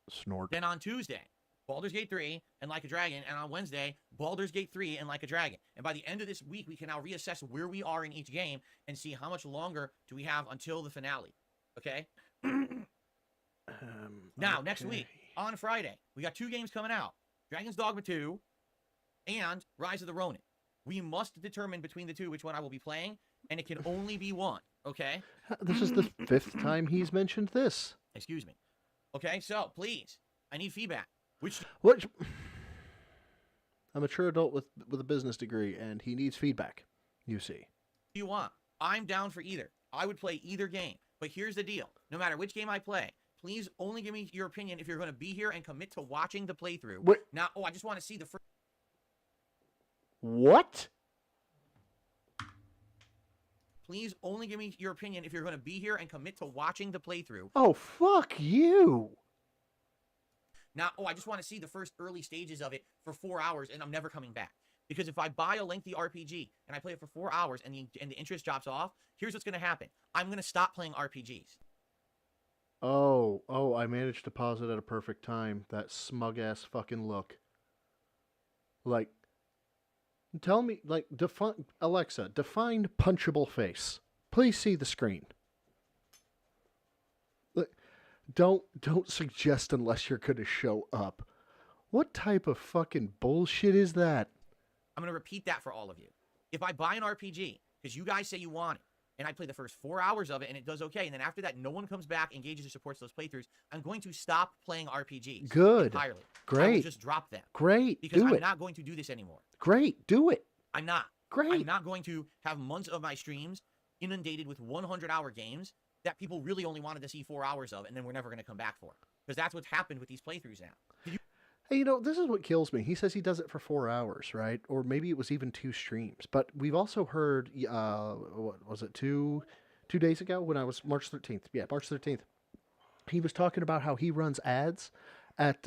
Snort. Then on Tuesday, Baldur's Gate 3 and Like a Dragon, and on Wednesday, Baldur's Gate 3 and Like a Dragon. And by the end of this week, we can now reassess where we are in each game and see how much longer do we have until the finale, okay? Now, next week, on Friday, we got 2 games coming out. Dragon's Dogma 2 and Rise of the Ronin. We must determine between the 2 which one I will be playing, and it can only be one, okay? This is the 5th time he's mentioned this. Excuse me. Okay, so, please, I need feedback. Which... A mature adult with a business degree, and he needs feedback, you see. Do you want? I'm down for either. I would play either game. But here's the deal. No matter which game I play, please only give me your opinion if you're going to be here and commit to watching the playthrough. What? Now, I just want to see the first... What? Please only give me your opinion if you're going to be here and commit to watching the playthrough. Oh, fuck you. Now, I just want to see the first early stages of it for 4 hours, and I'm never coming back. Because if I buy a lengthy RPG and I play it for 4 hours and the interest drops off, here's what's going to happen. I'm going to stop playing RPGs. Oh, I managed to pause it at a perfect time. That smug-ass fucking look. Like, Tell me, like, define Alexa, define punchable face. Please see the screen. Like, don't suggest unless you're gonna show up. What type of fucking bullshit is that? I'm going to repeat that for all of you. If I buy an RPG, because you guys say you want it, and I play the first 4 hours of it and it does okay, and then after that no one comes back, engages, or supports those playthroughs, I'm going to stop playing RPGs. Good. Entirely. Great. I will just drop them. Great. Because do I'm it. not going to do this anymore. Great. Do it. I'm not. Great. I'm not going to have months of my streams inundated with 100-hour games that people really only wanted to see 4 hours of, and then we're never going to come back for. Because that's what's happened with these playthroughs now. Hey, you know, this is what kills me. He says he does it for 4 hours, right? Or maybe it was even 2 streams. But we've also heard, what was it, 2 days ago when I was March 13th? Yeah, March 13th. He was talking about how he runs ads at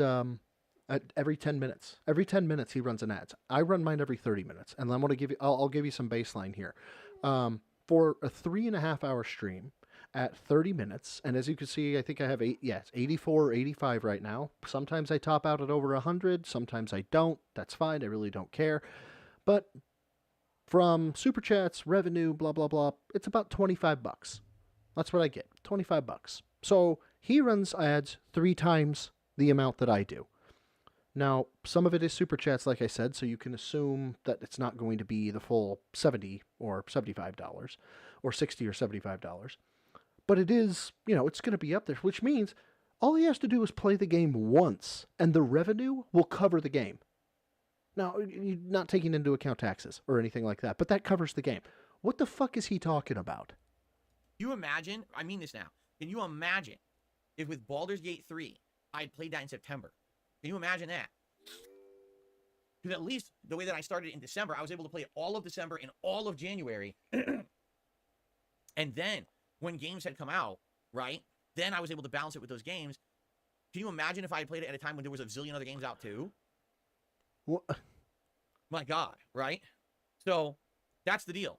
every 10 minutes. Every 10 minutes he runs an ads. I run mine every 30 minutes. And I'm going to give you, I'll give you some baseline here. For a 3.5 hour stream, at 30 minutes, and as you can see, I think I have 84 or 85 right now. Sometimes I top out at over 100, sometimes I don't. That's fine, I really don't care. But from super chats, revenue, blah blah blah, it's about $25. That's what I get, $25. So he runs ads 3 times the amount that I do. Now, some of it is super chats, like I said, so you can assume that it's not going to be the full $70 or $75 or $60 or $75. But it is, it's going to be up there, which means all he has to do is play the game once, and the revenue will cover the game. Now, you're not taking into account taxes or anything like that, but that covers the game. What the fuck is he talking about? You imagine, I mean this now, can you imagine if with Baldur's Gate 3, I'd played that in September? Can you imagine that? Because at least the way that I started in December, I was able to play it all of December and all of January. And then, when games had come out, right, then I was able to balance it with those games. Can you imagine if I had played it at a time when there was a zillion other games out too? What? My God, right? So, that's the deal.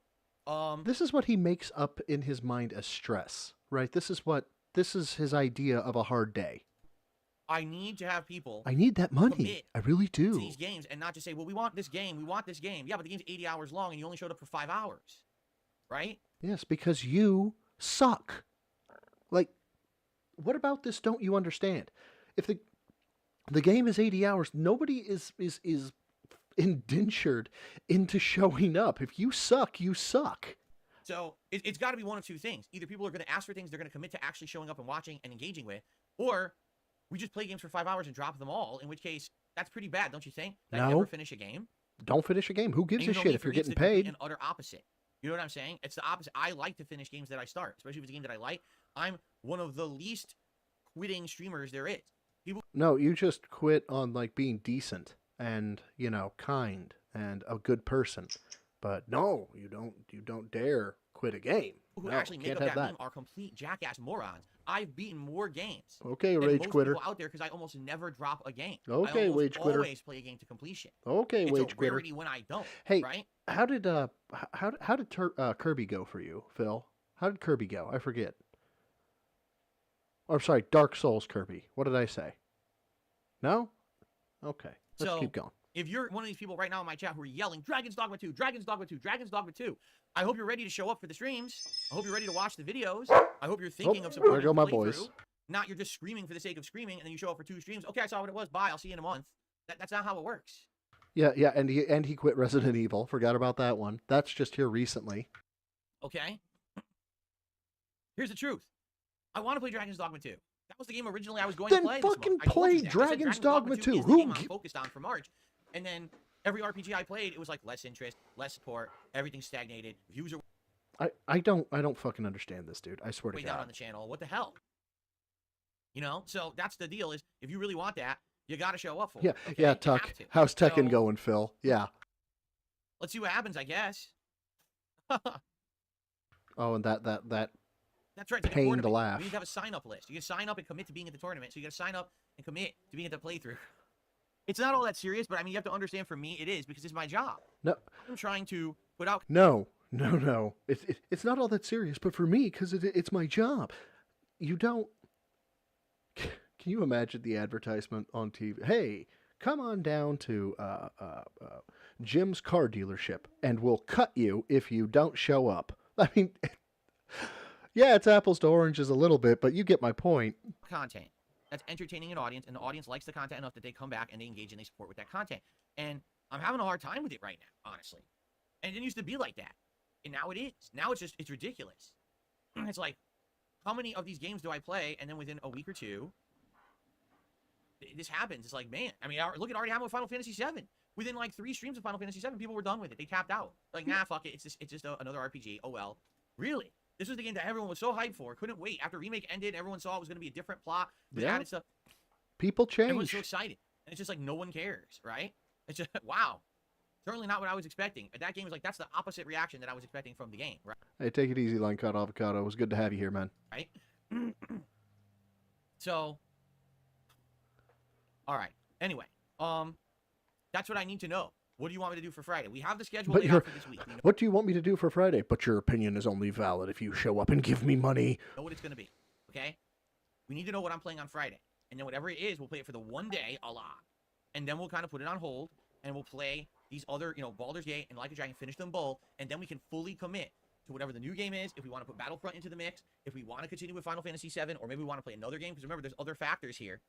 This is what he makes up in his mind as stress, right? This is his idea of a hard day. I need to have people. I need that money. I really do. To these games and not just say, well, we want this game. We want this game. Yeah, but the game's 80 hours long and you only showed up for 5 hours, right? Yes, because you suck. Like, what about this don't you understand? If the game is 80 hours, nobody is indentured into showing up. If you suck, you suck. So it's got to be one of two things. Either people are going to ask for things they're going to commit to actually showing up and watching and engaging with, or we just play games for 5 hours and drop them all, in which case that's pretty bad, don't you think? That I never finish a game. Don't finish a game. Who gives a shit if you're getting paid? An utter opposite. You know what I'm saying? It's the opposite. I like to finish games that I start, especially if it's a game that I like. I'm one of the least quitting streamers there is. No, you just quit on like being decent and, kind and a good person. But no, you don't dare quit a game. Who actually make up that game are complete jackass morons. I've beaten more games. Okay, rage quitter. People out there because I almost never drop a game. Okay, wage quitter. I always play a game to completion. Okay, it's wage a quitter. rarity when I don't. Hey, right? How did Kirby go for you, Phil? How did Kirby go? I forget. Or sorry, Dark Souls Kirby. What did I say? No? Okay, let's keep going. If you're one of these people right now in my chat who are yelling, Dragon's Dogma 2, Dragon's Dogma 2, Dragon's Dogma 2, I hope you're ready to show up for the streams. I hope you're ready to watch the videos. I hope you're thinking of supporting there go my boys. Not you're just screaming for the sake of screaming, and then you show up for 2 streams. Okay, I saw what it was. Bye. I'll see you in a month. That's not how it works. Yeah, and he quit Resident Evil. Forgot about that one. That's just here recently. Okay. Here's the truth. I want to play Dragon's Dogma 2. That was the game originally I was going to play. Then fucking play Dragon's Dogma 2. Who I'm focused on for March. And then every RPG I played, it was like less interest, less support, everything stagnated. Views are I don't fucking understand this, dude. I swear to God. Way down on the channel. What the hell? So that's the deal is if you really want that, you got to show up for it. Okay? Yeah, Tuck. How's Tekken going, Phil? Yeah. Let's see what happens, I guess. Oh, and that that's right. pain to laugh. You need to have a sign-up list. You can sign up and commit to being at the tournament. So you got to sign up and commit to being at the playthrough. It's not all that serious, but I mean, you have to understand for me it is because it's my job. No. I'm trying to put out... No. It's not all that serious, but for me, because it's my job. You don't... Can you imagine the advertisement on TV? Hey, come on down to Jim's car dealership and will cut you if you don't show up. I mean, yeah, it's apples to oranges a little bit, but you get my point. Content that's entertaining an audience, and the audience likes the content enough that they come back and they engage and they support with that content. And I'm having a hard time with it right now, honestly. And it didn't used to be like that, and now it is. Now it's ridiculous. It's like, how many of these games do I play, and then within a week or two, this happens? It's like, man, I mean, look, it already happened with Final Fantasy VII. Within like 3 streams of Final Fantasy VII, people were done with it. They tapped out. Like, nah, fuck it. It's just another RPG. Oh well. Really? This was the game that everyone was so hyped for. Couldn't wait. After Remake ended, everyone saw it was going to be a different plot. Yeah. Added stuff. People change. Everyone's so excited. And it's just like no one cares, right? It's just, wow. Certainly not what I was expecting. That game was like, that's the opposite reaction that I was expecting from the game, right? Hey, take it easy, Line Cut Avocado. It was good to have you here, man. Right? So, all right. Anyway, that's what I need to know. What do you want me to do for Friday? We have the schedule laid out for this week. What do you want me to do for Friday? But your opinion is only valid if you show up and give me money. Know what it's going to be, okay? We need to know what I'm playing on Friday. And then whatever it is, we'll play it for the one day a lot. And then we'll kind of put it on hold, and we'll play these other, Baldur's Gate and Like a Dragon, finish them both, and then we can fully commit to whatever the new game is. If we want to put Battlefront into the mix, if we want to continue with Final Fantasy VII, or maybe we want to play another game, because remember, there's other factors here.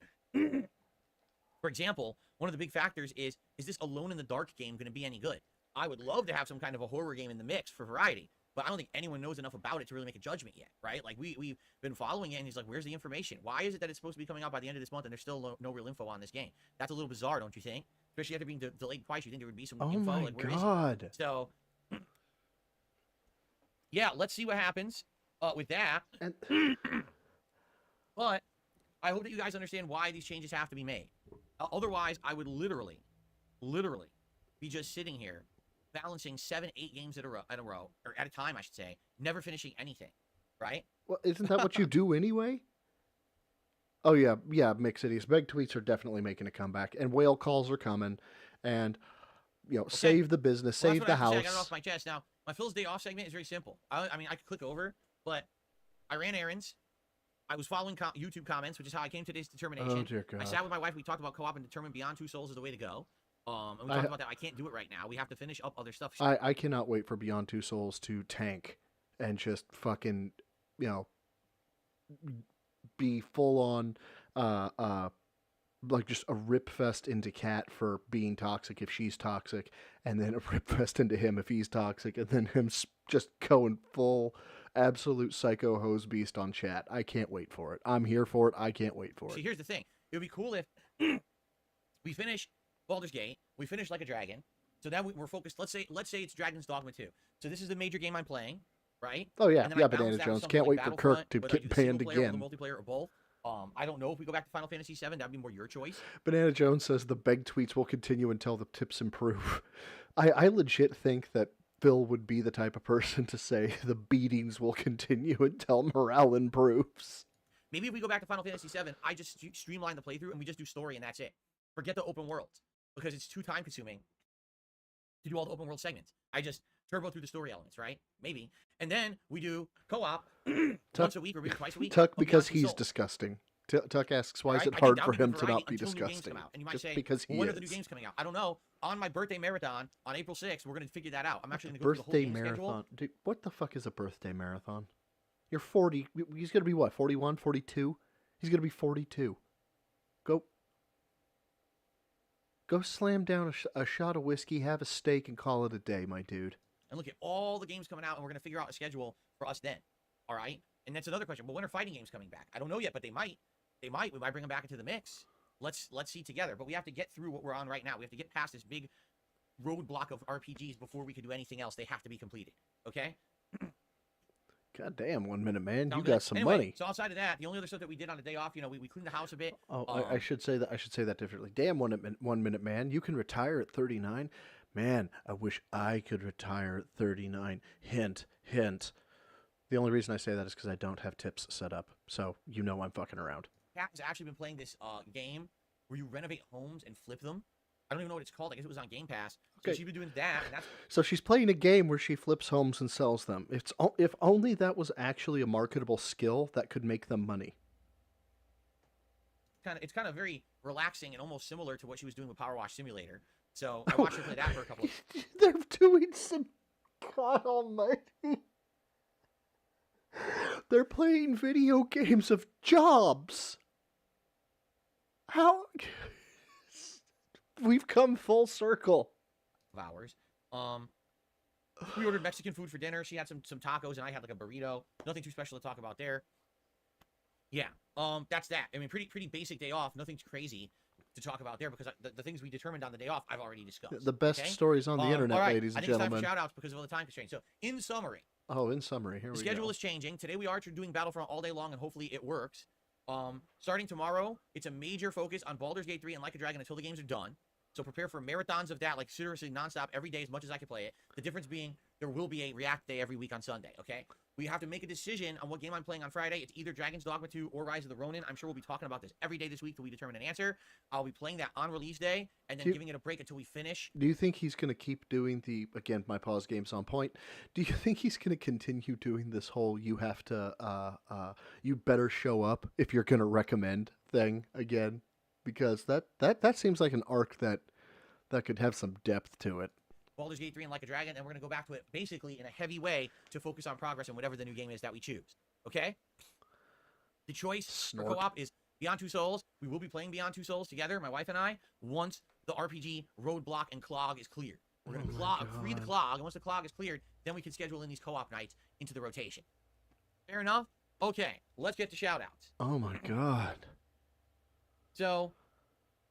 For example, one of the big factors is this Alone in the Dark game going to be any good? I would love to have some kind of a horror game in the mix for variety, but I don't think anyone knows enough about it to really make a judgment yet, right? Like, we've been following it, and he's like, where's the information? Why is it that it's supposed to be coming out by the end of this month, and there's still no real info on this game? That's a little bizarre, don't you think? Especially after being delayed twice, you think there would be some info? Oh my like, where God. is it? So, yeah, let's see what happens with that. But I hope that you guys understand why these changes have to be made. Otherwise, I would literally be just sitting here balancing 7, 8 games in a row, or at a time, I should say, never finishing anything, right? Well, isn't that what you do anyway? Oh, yeah, Mixed Cities. Beg tweets are definitely making a comeback, and whale calls are coming, and, okay. Save the business, well, save the house. I got it off my chest. Now, my Phil's Day Off segment is very simple. I mean, I could click over, but I ran errands. I was following YouTube comments, which is how I came to today's determination. Oh, dear God. I sat with my wife. We talked about co-op and determined Beyond Two Souls is the way to go. And we talked about that. I can't do it right now. We have to finish up other stuff. I cannot wait for Beyond Two Souls to tank and just fucking, be full on, like just a rip fest into Kat for being toxic if she's toxic, and then a rip fest into him if he's toxic, and then him just going full absolute psycho hose beast on chat. I can't wait for it. I'm here for it. I can't wait for it. See, here's the thing. It would be cool if we finish Baldur's Gate, we finish Like a Dragon, so that we're focused. Let's say it's Dragon's Dogma 2. So this is the major game I'm playing, right? Oh yeah, Banana Jones. Can't wait for Kirk to get banned again. Or the multiplayer or both. I don't know if we go back to Final Fantasy VII. That'd be more your choice. Banana Jones says the beg tweets will continue until the tips improve. I legit think that Phil would be the type of person to say the beatings will continue until morale improves. Maybe if we go back to Final Fantasy VII, I just streamline the playthrough and we just do story and that's it. Forget the open worlds, because it's too time consuming to do all the open world segments. I just turbo through the story elements, right? Maybe. And then we do co-op once a week or maybe twice a week. Tuck, because he's disgusting. Tuck asks, why is it hard for him to not be disgusting? And you might just say, because he when is. are the new games coming out? I don't know. On my birthday marathon on April 6th, we're going to figure that out. I'm actually going to go through the whole game marathon. schedule. Dude, what the fuck is a birthday marathon? You're 40. He's going to be what, 41, 42? He's going to be 42. Go slam down a shot of whiskey, have a steak, and call it a day, my dude. And look at all the games coming out, and we're going to figure out a schedule for us then. All right? And that's another question. Well, when are fighting games coming back? I don't know yet, but they might. We might bring them back into the mix. Let's see together. But we have to get through what we're on right now. We have to get past this big roadblock of RPGs before we can do anything else. They have to be completed. Okay? God damn, 1 minute, man. You good. got some Anyway, money. So outside of that, the only other stuff that we did on the day off, we cleaned the house a bit. Oh, I should say that. I should say that differently. Damn, 1 minute, man. You can retire at 39. Man, I wish I could retire at 39. Hint, hint. The only reason I say that is because I don't have tips set up. So I'm fucking around. Kat has actually been playing this game where you renovate homes and flip them. I don't even know what it's called. I guess it was on Game Pass. So she's been doing that. And that's... So she's playing a game where she flips homes and sells them. If only that was actually a marketable skill that could make them money. It's kind of very relaxing and almost similar to what she was doing with Power Wash Simulator. So I watched her play that for a couple of. They're doing some. God Almighty. They're playing video games of jobs. How? We've come full circle. Hours. We ordered Mexican food for dinner. She had some tacos, and I had like a burrito. Nothing too special to talk about there. Yeah. That's that. I mean, pretty basic day off. Nothing crazy to talk about there because the things we determined on the day off, I've already discussed. The best stories on the internet, all right. ladies and I think gentlemen. it's time for shout outs because of all the time constraints. So, in summary. Oh, in summary, here we go. The schedule is changing. Today we are doing Battlefront all day long, and hopefully it works. Starting tomorrow, it's a major focus on Baldur's Gate 3 and Like a Dragon until the games are done. So prepare for marathons of that, like seriously nonstop every day as much as I can play it. The difference being there will be a React day every week on Sunday, okay? We have to make a decision on what game I'm playing on Friday. It's either Dragon's Dogma 2 or Rise of the Ronin. I'm sure we'll be talking about this every day this week till we determine an answer. I'll be playing that on release day and then giving it a break until we finish. Do you think he's going to keep doing again, my pause game's on point. Do you think he's going to continue doing this whole you have to, you better show up if you're going to recommend thing again? Because that seems like an arc that could have some depth to it. Baldur's Gate 3 and Like a Dragon, and we're going to go back to it basically in a heavy way to focus on progress and whatever the new game is that we choose. Okay? The choice for co-op is Beyond Two Souls. We will be playing Beyond Two Souls together, my wife and I, once the RPG roadblock and clog is cleared. We're going to free the clog, and once the clog is cleared, then we can schedule in these co-op nights into the rotation. Fair enough? Okay, let's get to shout-outs. Oh my god. So,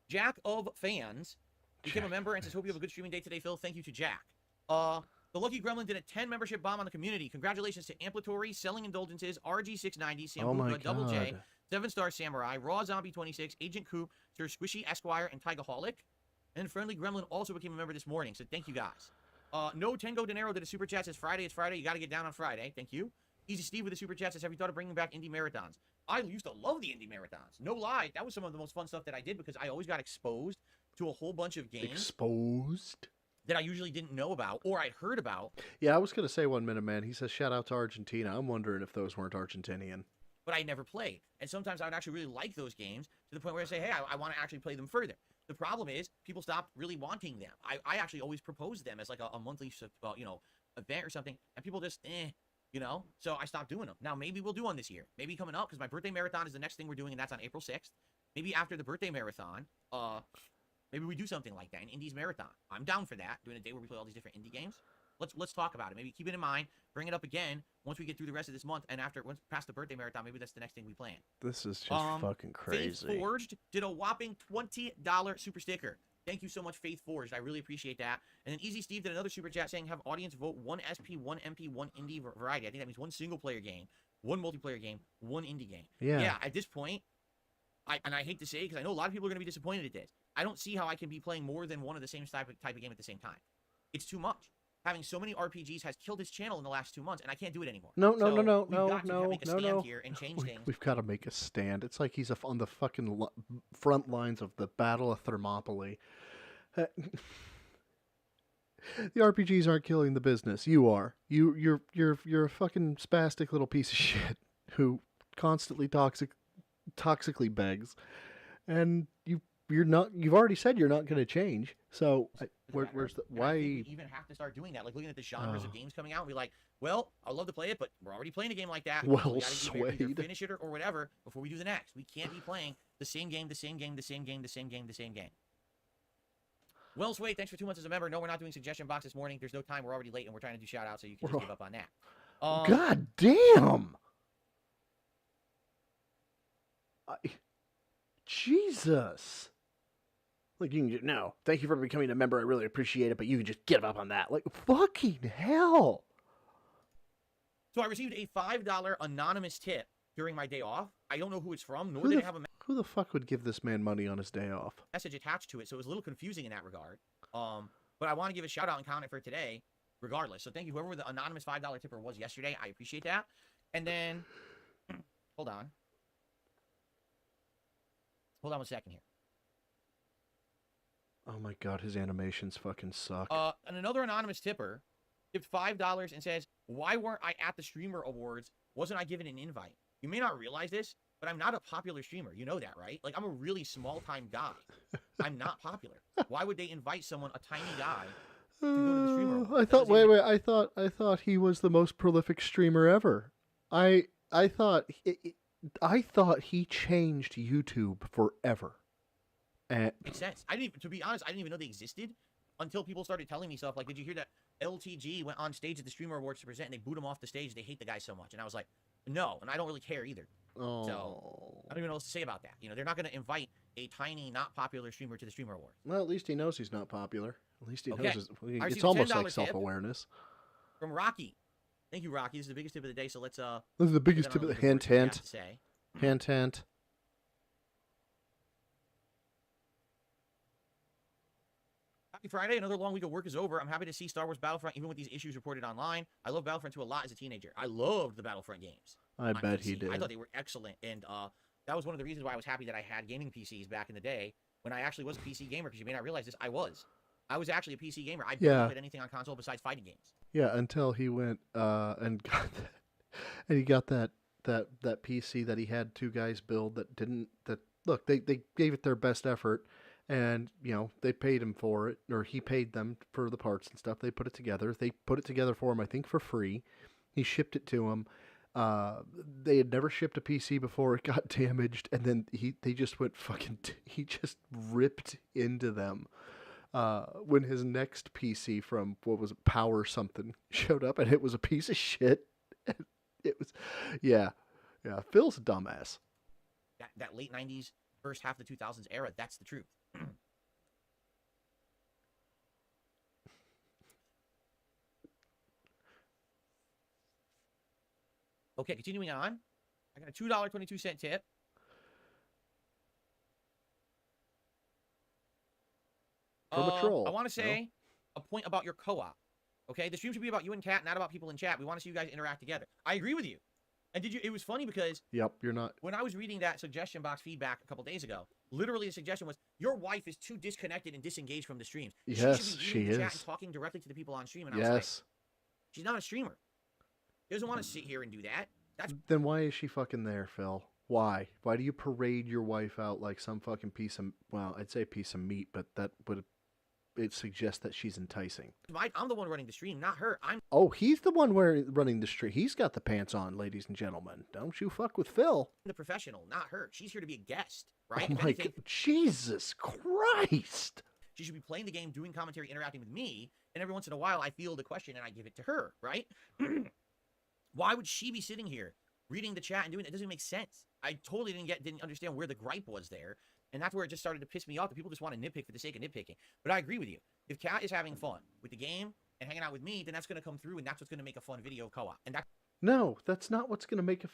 Jack of Fans became a member and says, hope you have a good streaming day today, Phil. Thank you to Jack. The Lucky Gremlin did a 10 membership bomb on the community. Congratulations to Amplitory, Selling Indulgences, RG690, Sambuca, Double J, 7-Star Samurai, Raw Zombie 26, Agent Coop, Sir Squishy Esquire, and Tigaholic. And Friendly Gremlin also became a member this morning, so thank you guys. No Tango Dinero did a super chat, says Friday is Friday. You got to get down on Friday. Thank you. Easy Steve with a super chat says, have you thought of bringing back indie marathons? I used to love the indie marathons. No lie. That was some of the most fun stuff that I did because I always got exposed to a whole bunch of games. Exposed? That I usually didn't know about or I'd heard about. Yeah, I was going to say 1 minute, man. He says, shout out to Argentina. I'm wondering if those weren't Argentinian. But I never played. And sometimes I would actually really like those games to the point where I say, hey, I want to actually play them further. The problem is people stopped really wanting them. I actually always proposed them as like a monthly, event or something. And people just, So I stopped doing them. Now, maybe we'll do one this year. Maybe coming up because my birthday marathon is the next thing we're doing, and that's on April 6th. Maybe after the birthday marathon, maybe we do something like that, an Indies marathon. I'm down for that, doing a day where we play all these different indie games. Let's talk about it. Maybe keep it in mind, bring it up again once we get through the rest of this month, and once past the birthday marathon, maybe that's the next thing we plan. This is just fucking crazy. Faith Forged did a whopping $20 super sticker. Thank you so much, Faith Forged. I really appreciate that. And then Easy Steve did another super chat saying, have audience vote 1 SP, 1 MP, 1 indie variety. I think that means 1 single player game, 1 multiplayer game, 1 indie game. Yeah, at this point, I hate to say it because I know a lot of people are going to be disappointed at this. I don't see how I can be playing more than one of the same type of game at the same time. It's too much. Having so many RPGs has killed his channel in the last 2 months, and I can't do it anymore. No. Make a stand here and change things. We've got to make a stand. It's like he's on the fucking front lines of the Battle of Thermopylae. The RPGs aren't killing the business. You are. You're a fucking spastic little piece of shit who constantly toxically begs, and you've already said you're not going to change. So where's the why? We even have to start doing that, like looking at the genres of games coming out, and be like, well, I'd love to play it, but we're already playing a game like that. Well, we gotta either finish it or whatever before we do the next. We can't be playing the same game. Well, Sway, thanks for 2 months as a member. No, we're not doing suggestion box this morning. There's no time. We're already late, and we're trying to do shout outs, so you can just give up on that. God damn! Jesus! Like, you can just, no, thank you for becoming a member. I really appreciate it, but you can just give up on that. Like, fucking hell! So I received a $5 anonymous tip during my day off. I don't know who it's from, nor did it have a who the fuck would give this man money on his day off? Message attached to it, so it was a little confusing in that regard. But I want to give a shout out and count it for today, regardless. So thank you, whoever the anonymous $5 tipper was yesterday. I appreciate that. And then, hold on 1 second here. Oh my god, his animations fucking suck. And another anonymous tipper tipped $5 and says, why weren't I at the Streamer Awards? Wasn't I given an invite? You may not realize this, but I'm not a popular streamer. You know that, right? Like, I'm a really small time guy. I'm not popular. Why would they invite someone, a tiny guy, to go to the streamer I awards? That thought. doesn't even Wait, make. wait. I thought he was the most prolific streamer ever. I thought. I thought he changed YouTube forever. And Makes sense. I didn't even, to be honest, I didn't even know they existed until people started telling me stuff like, "Did you hear that LTG went on stage at the Streamer Awards to present and they boot him off the stage? They hate the guy so much." And I was like, "No," and I don't really care either. So I don't even know what to say about that. You know, they're not going to invite a tiny, not popular streamer to the Streamer Awards. well, at least he knows he's not popular. At least he knows. Okay. I It's received a almost like $10 tip self-awareness. from Rocky. Thank you, Rocky. This is the biggest tip of the day. So let's This is the put biggest that tip on of the the leaderboard, hint, see what he has hint, to say. hint, hint. Happy Friday. Another long week of work is over. I'm happy to see Star Wars Battlefront, even with these issues reported online. I love Battlefront 2 a lot as a teenager. I loved the Battlefront games. I on bet he PC. did. I thought they were excellent. And that was one of the reasons why I was happy that I had gaming PCs back in the day when I actually was a PC gamer, because you may not realize this. I was actually a PC gamer. I barely played anything on console besides fighting games. Yeah, until he went and got that, and he got that PC that he had two guys build that didn't. That look, they gave it their best effort, and you know they paid him for it, or he paid them for the parts and stuff. They put it together. They put it together for him, I think, for free. He shipped it to him. They had never shipped a PC before. It got damaged, and then they just went fucking. He just ripped into them. When his next PC from what was it, Power something showed up, and it was a piece of shit. It was, yeah. Phil's a dumbass. That late 90s, first half of the 2000s era, that's the truth. Okay, continuing on. I got a $2.22 tip. From a troll. I want to say No? a point about your co-op. Okay, the stream should be about you and Kat, not about people in chat. We want to see you guys interact together. I agree with you. And it was funny because Yep, you're not. when I was reading that suggestion box feedback a couple days ago, literally the suggestion was, your wife is too disconnected and disengaged from the streams. Yes, she should be she reading the chat is. and talking directly to the people on stream. And I was like, Yes. she's not a streamer. She doesn't want to sit here and do that. That's Then why is she fucking there, Phil? Why? Why do you parade your wife out like some fucking piece of, well, I'd say piece of meat, but that would, it suggests that she's enticing. I'm the one running the stream, not her. I'm Oh, he's the one running the street. He's got the pants on, ladies and gentlemen. Don't you fuck with Phil. the professional, not her. She's here to be a guest, right? Oh If my anything, god. Jesus Christ. she should be playing the game, doing commentary, interacting with me, and every once in a while I field a question and I give it to her, right? Why would she be sitting here reading the chat and doing it? It doesn't make sense. I totally didn't understand where the gripe was there, and that's where it just started to piss me off that people just want to nitpick for the sake of nitpicking. But I agree with you. If Kat is having fun with the game and hanging out with me, then that's going to come through, and that's what's going to make a fun video of co-op. And that's No, that's not what's going to make a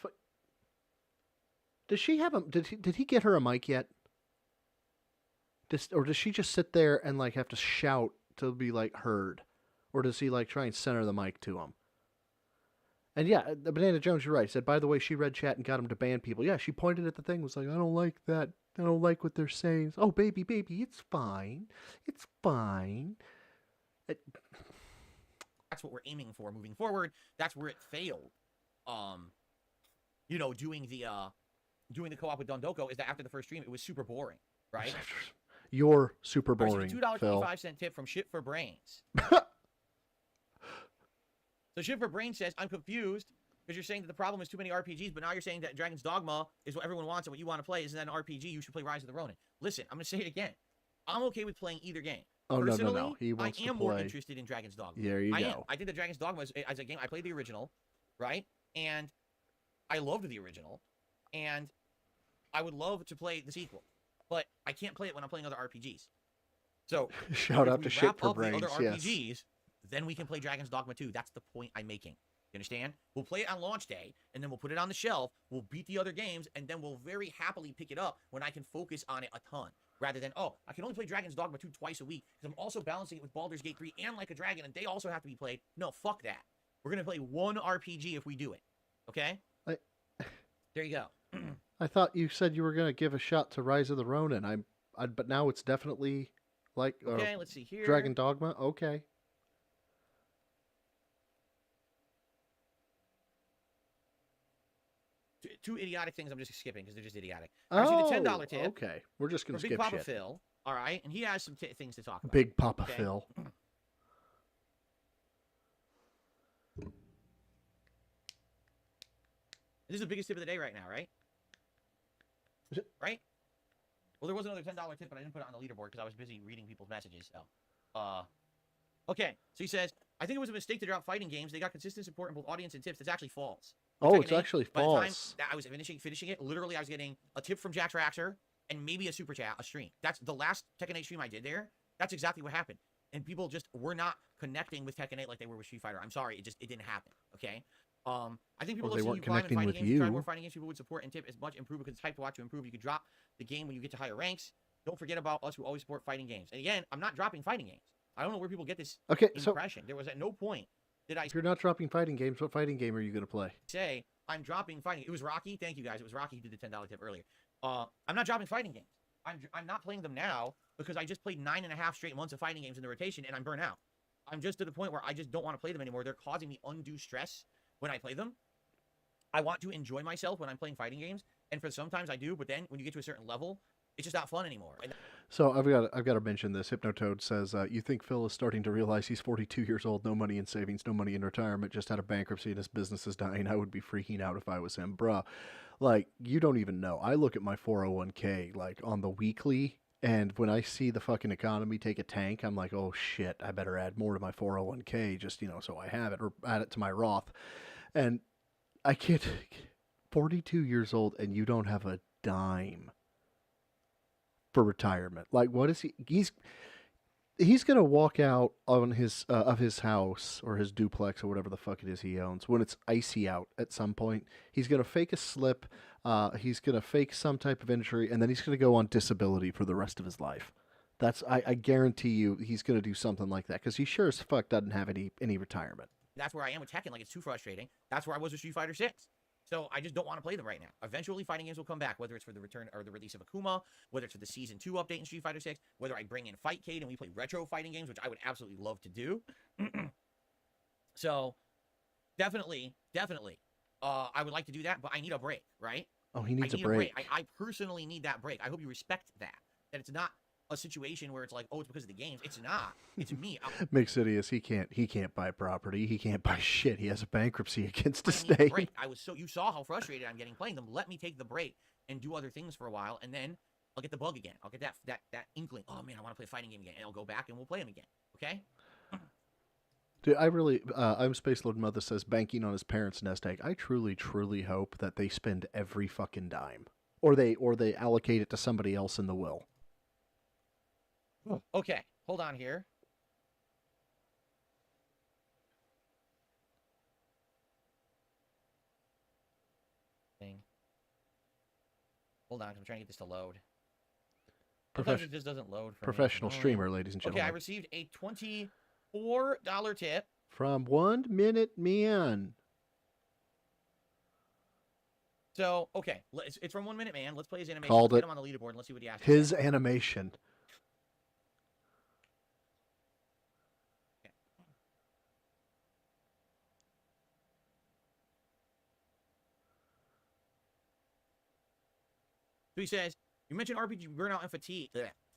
Does she have a did he get her a mic yet? Or does she just sit there and like have to shout to be like heard? Or does he like try and center the mic to him? And yeah, the Banana Jones, you're right. Said, by the way, she read chat and got him to ban people. Yeah, she pointed at the thing, was like, I don't like that. I don't like what they're saying. Oh, baby, it's fine. It's fine. what we're aiming for moving forward. That's where it failed. Doing the co-op with Dondoko is that after the first stream, it was super boring, right? You're super boring, Right, so Phil. $2.25 tip from Shit for Brains. So Shit for Brains says, I'm confused because you're saying that the problem is too many RPGs, but now you're saying that Dragon's Dogma is what everyone wants and what you want to play. Isn't that an RPG? You should play Rise of the Ronin. Listen, I'm going to say it again. I'm okay with playing either game. Oh, Personally, no. He wants I am to more play. interested in Dragon's Dogma. There you I go. am. I think that Dragon's Dogma as a game, I played the original, right? And I loved the original. And I would love to play the sequel. But I can't play it when I'm playing other RPGs. So, Shout if out we to Shit wrap for up the Brains. other Yes. RPGs, then we can play Dragon's Dogma 2. That's the point I'm making. You understand? We'll play it on launch day, and then we'll put it on the shelf. We'll beat the other games, and then we'll very happily pick it up when I can focus on it a ton. Rather than, oh, I can only play Dragon's Dogma 2 twice a week because I'm also balancing it with Baldur's Gate 3 and Like a Dragon, and they also have to be played. No, fuck that. We're going to play one RPG if we do it. Okay? There you go. I thought you said you were going to give a shot to Rise of the Ronin. But now it's definitely like Okay, let's see here. Dragon Dogma. Okay. two idiotic things I'm just skipping because they're just idiotic. I received a Oh, $10 tip okay. We're just from gonna Big skip Papa shit. Phil. All right, and he has some things to talk about. Big Papa okay? Phil. This is the biggest tip of the day right now, right? Right? Well, there was another $10 tip, but I didn't put it on the leaderboard because I was busy reading people's messages. So, okay. So he says, I think it was a mistake to drop fighting games. They got consistent support in both audience and tips. That's actually false. Oh, it's actually by the time false. that I was finishing it, literally I was getting a tip from Jack Traxxer and maybe a super chat, a stream. That's the last Tekken 8 stream I did there. That's exactly what happened. And people just were not connecting with Tekken 8 like they were with Street Fighter. I'm sorry, it didn't happen. Okay. I think people Well, they listen to weren't you climb in connecting fighting with games, try you. more fighting games. People would support and tip as much, improve because it's hype to watch you improve. You could drop the game when you get to higher ranks. Don't forget about us who always support fighting games. And again, I'm not dropping fighting games. I don't know where people get this impression. There was at no point did I. If you're not dropping fighting games, what fighting game are you gonna play? Say I'm dropping fighting. It was Rocky. Thank you guys. It was Rocky who did the $10 tip earlier. I'm not dropping fighting games. I'm not playing them now because I just played 9.5 straight months of fighting games in the rotation and I'm burnt out. I'm just to the point where I just don't want to play them anymore. They're causing me undue stress when I play them. I want to enjoy myself when I'm playing fighting games, and for sometimes I do, but then when you get to a certain level, it's just not fun anymore. So I've got to mention this. Hypnotoad says, you think Phil is starting to realize he's 42 years old, no money in savings, no money in retirement, just had a bankruptcy and his business is dying. I would be freaking out if I was him. Bruh, like, you don't even know. I look at my 401k, like, on the weekly, and when I see the fucking economy take a tank, I'm like, oh shit, I better add more to my 401k just, so I have it, or add it to my Roth. And I can't, 42 years old and you don't have a dime for retirement. Like, what is he? He's gonna walk out on his of his house or his duplex or whatever the fuck it is he owns when it's icy out at some point. He's gonna fake a slip. He's gonna fake some type of injury, and then he's gonna go on disability for the rest of his life. I guarantee you he's gonna do something like that because he sure as fuck doesn't have any retirement. That's where I am with Tekken. Like, it's too frustrating. That's where I was with Street Fighter 6. So I just don't want to play them right now. Eventually, fighting games will come back, whether it's for the return or the release of Akuma, whether it's for the Season 2 update in Street Fighter 6, whether I bring in Fightcade and we play retro fighting games, which I would absolutely love to do. So, definitely, I would like to do that, but I need a break, right? Oh, he needs a break. I personally need that break. I hope you respect that it's not a situation where it's like, oh, it's because of the games. It's not. It's me. Mixidius, he can't buy property. He can't buy shit. He has a bankruptcy against the state. state. You saw how frustrated I'm getting playing them. Let me take the break and do other things for a while, and then I'll get the bug again. I'll get that inkling. Oh man, I want to play a fighting game again, and I'll go back and we'll play them again. Okay. Dude, I really, I'm Space Lord Mother says banking on his parents' nest egg. I truly hope that they spend every fucking dime, or they allocate it to somebody else in the will. Okay, hold on here. Hold on, I'm trying to get this to load. Sometimes it just doesn't load for professional me. Streamer, ladies and gentlemen. Okay, I received a $24 tip from 1 Minute Man. So, okay, it's from 1 Minute Man. Let's play his animation. Called Let's it. get him on the leaderboard and let's see what he has. His animation. Okay. So he says, you mentioned RPG burnout and fatigue.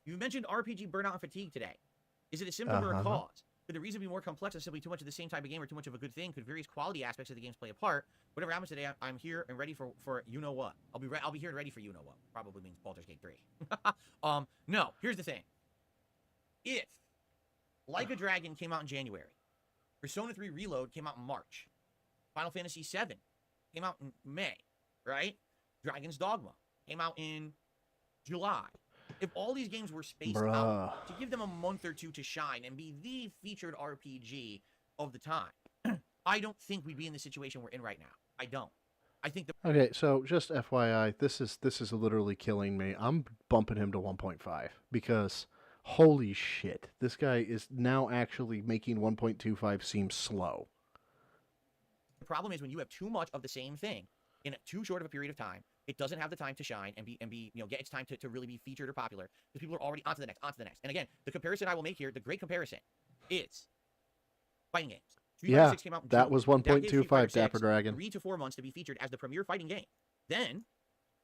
You mentioned RPG burnout and fatigue today. Is it a symptom or a cause? Could the reason be more complex and simply too much of the same type of game or too much of a good thing? Could various quality aspects of the games play a part? Whatever happens today, I'm here and ready for you know what. I'll be here and ready for you know what. Probably means Baldur's Gate 3. No, here's the thing. If Like a Dragon came out in January, Persona 3 Reload came out in March, Final Fantasy 7 came out in May, right? Dragon's Dogma came out in July. If all these games were spaced out to give them a month or two to shine and be the featured RPG of the time, I don't think we'd be in the situation we're in right now. I don't. I think Okay, so just FYI, this is literally killing me. I'm bumping him to 1.5 because holy shit, this guy is now actually making 1.25 seem slow. The problem is when you have too much of the same thing in too short of a period of time, it doesn't have the time to shine and be get its time to really be featured or popular because people are already onto the next. And again, the comparison I will make here, the great comparison, is fighting games. Street Fighter Yeah, 6 came out in that June. was That gave Street Fighter 1.25 Dapper 6 Dragon. 3 to 4 months to be featured as the premier fighting game. Then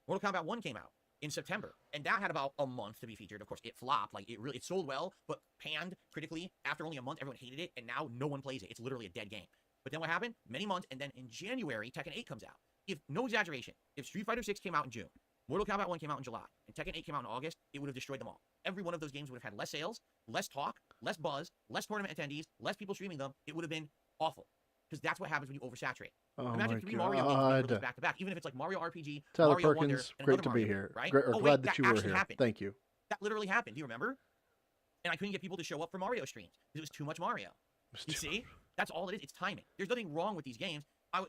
Mortal Kombat 1 came out in September, and that had about a month to be featured. Of course, it flopped. Like, it sold well, but panned critically. After only a month, everyone hated it, and now no one plays it. It's literally a dead game. But then what happened? Many months, and then in January, Tekken 8 comes out. If, no exaggeration, if Street Fighter 6 came out in June, Mortal Kombat 1 came out in July, and Tekken 8 came out in August, it would have destroyed them all. Every one of those games would have had less sales, less talk, less buzz, less tournament attendees, less people streaming them. It would have been awful. Because that's what happens when you oversaturate. Oh Imagine my 3 Mario games being released back to back, even if it's like Mario RPG, Tyler Mario Perkins, Wonder, and great another to Mario be game, here. right? Great, Oh, glad wait, that you actually were here. happened. Thank you. That literally happened. Do you remember? And I couldn't get people to show up for Mario streams because it was too much Mario. You see? That's all it is. It's timing. There's nothing wrong with these games.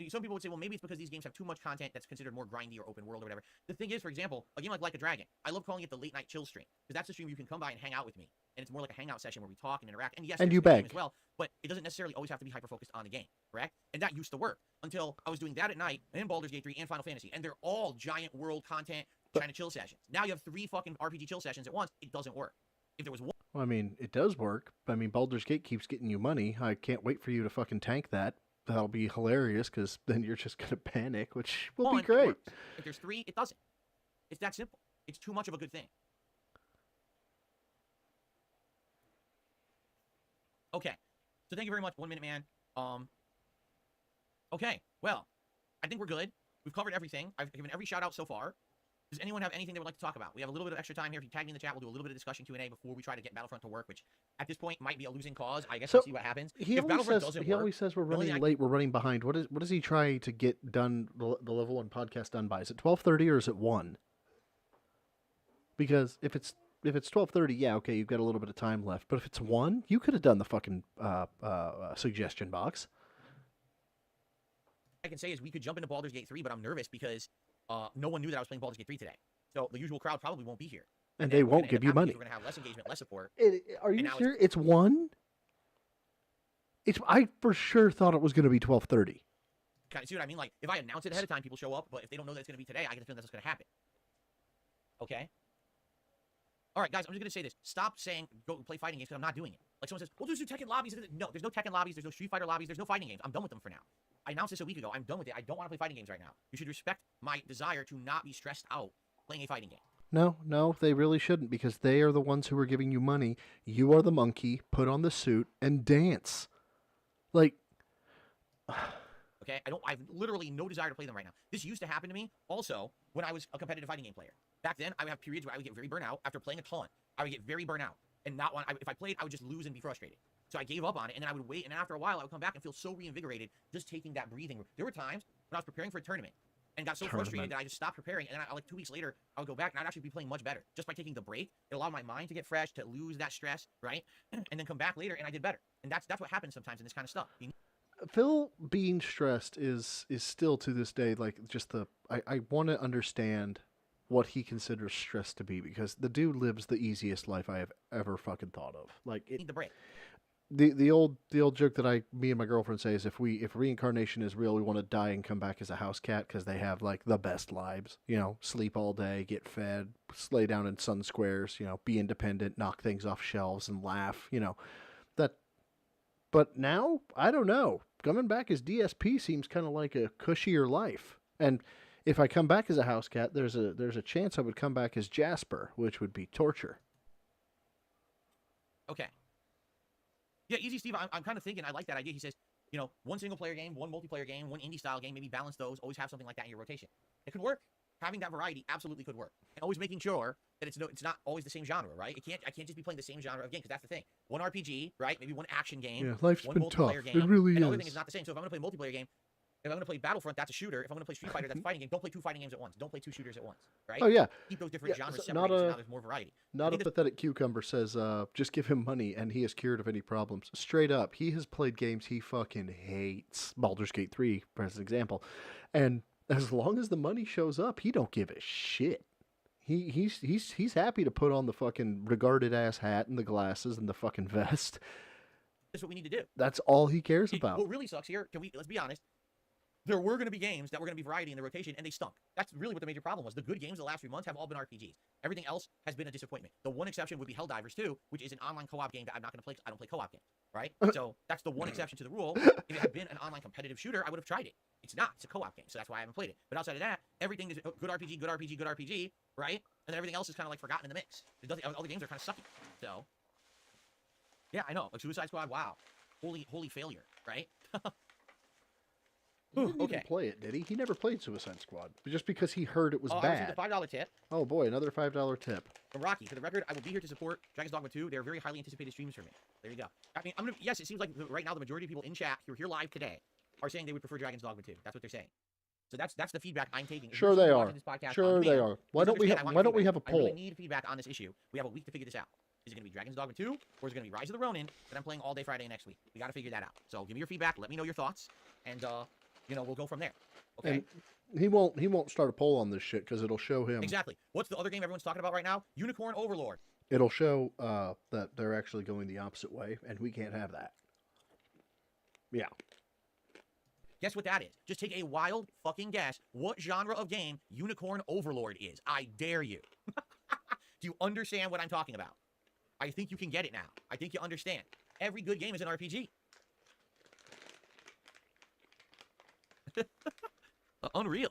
Some people would say, well, maybe it's because these games have too much content that's considered more grindy or open world or whatever. The thing is, for example, a game like a Dragon, I love calling it the late night chill stream because that's the stream you can come by and hang out with me, and it's more like a hangout session where we talk and interact. And yes, and there's you the game beg as well, but it doesn't necessarily always have to be hyper focused on the game, correct? And that used to work until I was doing that at night and Baldur's Gate 3 and Final Fantasy, and they're all giant world content kind of chill sessions. Now you have 3 fucking RPG chill sessions at once. It doesn't work. If there was one. Well, I mean, it does work. I mean, Baldur's Gate keeps getting you money. I can't wait for you to fucking tank that. That'll be hilarious because then you're just gonna panic, which will be great. If there's 3, it doesn't. It's that simple. It's too much of a good thing. Okay, so thank you very much, 1 Minute Man. Okay, well, I think we're good. We've covered everything. I've given every shout out so far. Does anyone have anything they would like to talk about? We have a little bit of extra time here. If you tag me in the chat, we'll do a little bit of discussion Q&A before we try to get Battlefront to work, which at this point might be a losing cause. I guess So, we'll see what happens. He If always Battlefront says doesn't he work, always says we're the only running thing late. We're running behind. What does he try to get done? The level 1 podcast done by? Is it 12:30 or is it 1? Because if it's 12:30, yeah, okay, you've got a little bit of time left. But if it's 1, you could have done the fucking suggestion box. I can say is we could jump into Baldur's Gate 3, but I'm nervous because no one knew that I was playing Baldur's Gate 3 today. So the usual crowd probably won't be here. And they won't give you money. We're going to have less engagement, less support. Are you serious? It's 1? I for sure thought it was going to be 12:30. Kind of see what I mean? Like, if I announce it ahead of time, people show up. But if they don't know that it's going to be today, I get the feeling that's what's going to happen. Okay? All right, guys, I'm just going to say this. Stop saying go play fighting games because I'm not doing it. Like someone says, well, there's no Tekken lobbies. No, there's no Tekken lobbies. There's no Street Fighter lobbies. There's no fighting games. I'm done with them for now. I announced this a week ago. I'm done with it. I don't want to play fighting games right now. You should respect my desire to not be stressed out playing a fighting game. No, they really shouldn't because they are the ones who are giving you money. You are the monkey. Put on the suit and dance. Like, okay, I've literally no desire to play them right now. This used to happen to me also when I was a competitive fighting game player. Back then, I would have periods where I would get very burnt out after playing a ton. I would get very burnt out and not want. If I played, I would just lose and be frustrated. So I gave up on it, and then I would wait, and then after a while, I would come back and feel so reinvigorated just taking that breathing room. There were times when I was preparing for a tournament and got so frustrated that I just stopped preparing, and then like 2 weeks later, I would go back, and I'd actually be playing much better just by taking the break. It allowed my mind to get fresh, to lose that stress, right? And then come back later, and I did better. And that's what happens sometimes in this kind of stuff. Phil being stressed is still to this day like just I want to understand what he considers stress to be because the dude lives the easiest life I have ever fucking thought of. Like need the break. The old joke that me and my girlfriend say is if reincarnation is real, we want to die and come back as a house cat because they have like the best lives. You know, sleep all day, get fed, lay down in sun squares. You know, be independent, knock things off shelves, and laugh. You know, that. But now I don't know. Coming back as DSP seems kind of like a cushier life. And if I come back as a house cat, there's a chance I would come back as Jasper, which would be torture. Okay. Yeah, Easy Steve, I'm kind of thinking, I like that idea. He says, you know, 1 single player game, 1 multiplayer game, 1 indie style game, maybe balance those, always have something like that in your rotation. It could work. Having that variety absolutely could work. And always making sure that it's not always the same genre, right? I can't just be playing the same genre of game because that's the thing. 1 RPG, right? Maybe 1 action game. Yeah, life's 1 been multiplayer tough. game. It really and is. Everything is not the same. So if I'm going to play a multiplayer game, if I'm going to play Battlefront, that's a shooter. If I'm going to play Street Fighter, that's a fighting game. Don't play 2 fighting games at once. Don't play 2 shooters at once, right? Oh yeah. Keep those different genres so separated so now there's more variety. Not a pathetic cucumber says, just give him money and he is cured of any problems. Straight up, he has played games he fucking hates. Baldur's Gate 3, as an example. And as long as the money shows up, he don't give a shit. He's happy to put on the fucking regarded ass hat and the glasses and the fucking vest. That's what we need to do. That's all he cares about. What really sucks here, let's be honest, there were going to be games that were going to be variety in the rotation, and they stunk. That's really what the major problem was. The good games the last few months have all been RPGs. Everything else has been a disappointment. The one exception would be Helldivers 2, which is an online co-op game that I'm not going to play because I don't play co-op games, right? So that's the one exception to the rule. If it had been an online competitive shooter, I would have tried it. It's not. It's a co-op game, so that's why I haven't played it. But outside of that, everything is good RPG, good RPG, good RPG, right? And then everything else is kind of like forgotten in the mix. All the games are kind of sucky. So, yeah, I know. Like Suicide Squad, wow. Holy failure, right? He didn't even play it, did he? He never played Suicide Squad. Just because he heard it was I bad. received a $5 tip. Oh boy, another $5 tip. From Rocky. For the record, I will be here to support Dragon's Dogma 2. They're very highly anticipated streams for me. There you go. I mean, yes, it seems like right now the majority of people in chat who are here live today are saying they would prefer Dragon's Dogma 2. That's what they're saying. So that's the feedback I'm taking. Sure they are. Sure they are. Why don't we have a poll? I really need feedback on this issue. We have a week to figure this out. Is it going to be Dragon's Dogma 2, or is it going to be Rise of the Ronin that I'm playing all day Friday next week? We got to figure that out. So give me your feedback. Let me know your thoughts, and we'll go from there. Okay. And he won't start a poll on this shit because it'll show him exactly. What's the other game everyone's talking about right now? Unicorn Overlord. It'll show that they're actually going the opposite way, and we can't have that. Yeah. Guess what that is? Just take a wild fucking guess what genre of game Unicorn Overlord is. I dare you. Do you understand what I'm talking about? I think you can get it now. I think you understand. Every good game is an RPG. Unreal.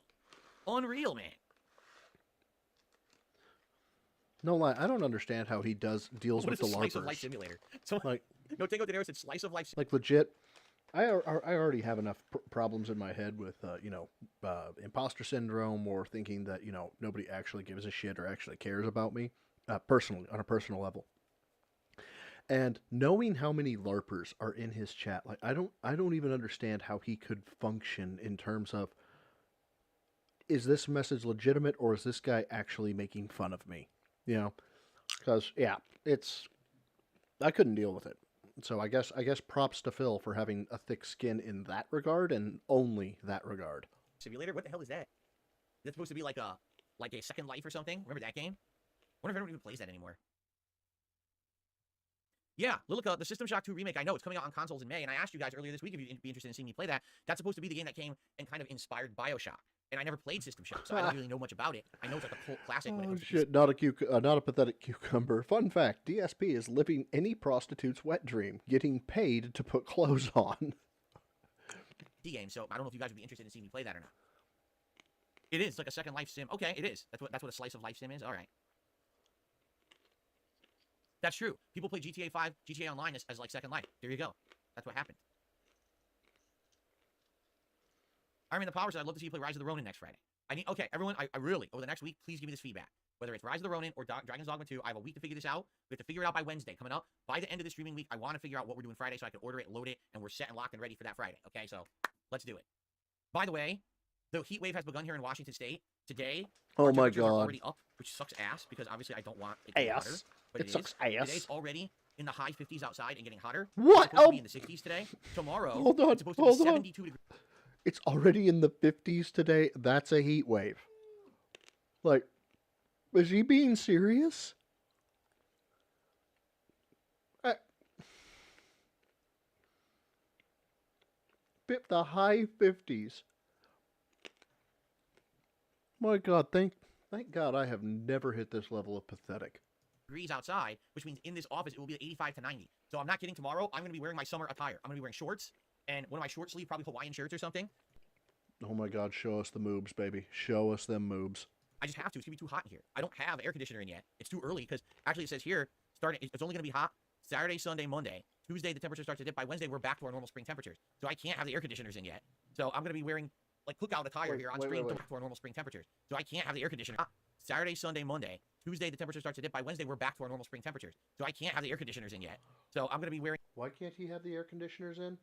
Unreal, man. No lie, I don't understand how he deals with the LARPers. Slice of life simulator. So, like, no, Tango Dinero said slice of life. Like legit, I already have enough problems in my head with imposter syndrome, or thinking that nobody actually gives a shit or actually cares about me personally, on a personal level. And knowing how many LARPers are in his chat, like I don't even understand how he could function in terms of, is this message legitimate or is this guy actually making fun of me? Because I couldn't deal with it. So I guess props to Phil for having a thick skin in that regard, and only that regard. Simulator? What the hell is that? Is that supposed to be like a Second Life or something? Remember that game? I wonder if anyone even plays that anymore. Yeah, Lilica, the System Shock 2 remake, I know, it's coming out on consoles in May, and I asked you guys earlier this week if you'd be interested in seeing me play that. That's supposed to be the game that came and kind of inspired BioShock. And I never played System Shock, so I don't really know much about it. I know it's like a cult classic. Oh shit, not a pathetic cucumber. Fun fact, DSP is living any prostitute's wet dream, getting paid to put clothes on. Game, so I don't know if you guys would be interested in seeing me play that or not. It is like a Second Life sim. Okay, it is. That's what a slice of life sim is? Alright. That's true. People play GTA 5, GTA Online as like Second Life. There you go. That's what happened. Iron Man the Powers, I'd love to see you play Rise of the Ronin next Friday. Okay, everyone, I really, over the next week, please give me this feedback. Whether it's Rise of the Ronin or Dragon's Dogma 2, I have a week to figure this out. We have to figure it out by Wednesday coming up. By the end of the streaming week, I want to figure out what we're doing Friday so I can order it, load it, and we're set and locked and ready for that Friday. Okay, so let's do it. By the way, the heat wave has begun here in Washington State. Today, oh my God, are already up, which sucks ass because obviously I don't want it to be hotter. But it sucks ass. Today it's already in the high 50s outside and getting hotter. What? It's supposed to be in the 60s today. Tomorrow, it's supposed to be 72 degrees. It's already in the 50s today. That's a heat wave. Like, is he being serious? The high 50s. My God, thank God I have never hit this level of pathetic. Degrees outside, which means in this office it will be 85 to 90. So I'm not kidding. Tomorrow I'm going to be wearing my summer attire. I'm going to be wearing shorts and one of my short sleeve, probably Hawaiian shirts or something. Oh my God, show us the moobs, baby. Show us them moobs. I just have to. It's going to be too hot in here. I don't have air conditioner in yet. It's too early because actually it says here, it's only going to be hot Saturday, Sunday, Monday. Tuesday, the temperature starts to dip. By Wednesday, we're back to our normal spring temperatures. So I can't have the air conditioners in yet. So I'm going to be wearing like cookout attire here on stream to our normal spring temperatures. So I can't have the air conditioner. Saturday, Sunday, Monday. Tuesday, the temperature starts to dip. By Wednesday, we're back to our normal spring temperatures. So I can't have the air conditioners in yet. So I'm going to be wearing... Why can't he have the air conditioners in?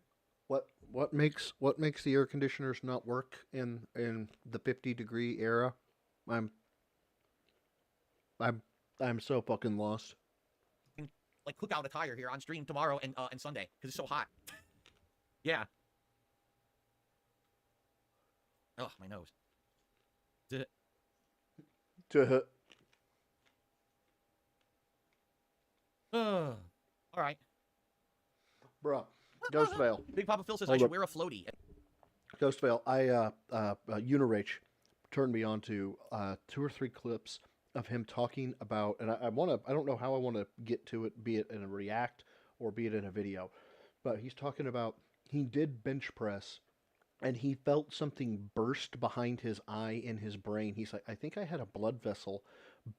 What makes the air conditioners not work in the 50-degree era? I'm so fucking lost. Like cookout attire here on stream tomorrow and Sunday because it's so hot. Yeah. Oh, my nose. All right. Bruh. Ghost Veil. Big Papa Phil says I should wear a floaty. Ghostvale, Unirage turned me on to 2 or 3 clips of him talking about, and I don't know how I want to get to it, be it in a react or be it in a video, but he's talking about he did bench press and he felt something burst behind his eye in his brain. He's like, I think I had a blood vessel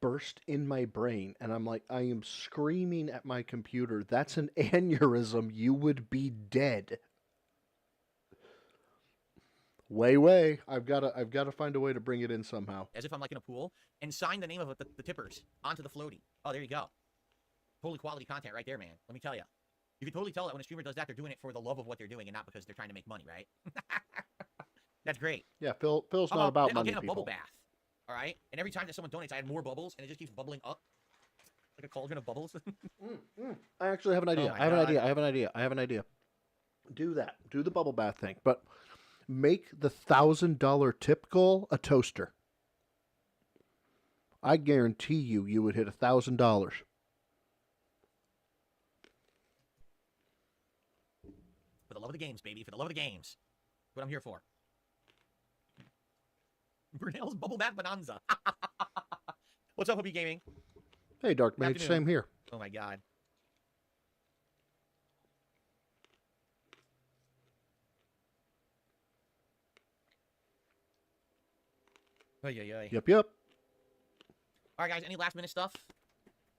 burst in my brain. And I'm like, I am screaming at my computer. That's an aneurysm. You would be dead. Way. I've gotta find a way to bring it in somehow. As if I'm like in a pool, and sign the name of the tippers onto the floaty. Oh, there you go. Totally quality content right there, man. Let me tell you. You can totally tell that when a streamer does that, they're doing it for the love of what they're doing and not because they're trying to make money, right? That's great. Yeah, Phil's not about money, I'll get a bubble people. bath, all right? And every time that someone donates, I add more bubbles, and it just keeps bubbling up. Like a cauldron of bubbles. I actually have an idea. Oh my I have God. an idea. Do that. Do the bubble bath thing. But make the $1,000 tip goal a toaster. I guarantee you would hit $1,000. For the love of the games, baby. For the love of the games. That's what I'm here for. Brunel's Bubble Bath Bonanza. What's up, Hobie Gaming? Hey, Dark Mage, Afternoon. same here. Oh my God. Ay. Yep. All right, guys. Any last minute stuff?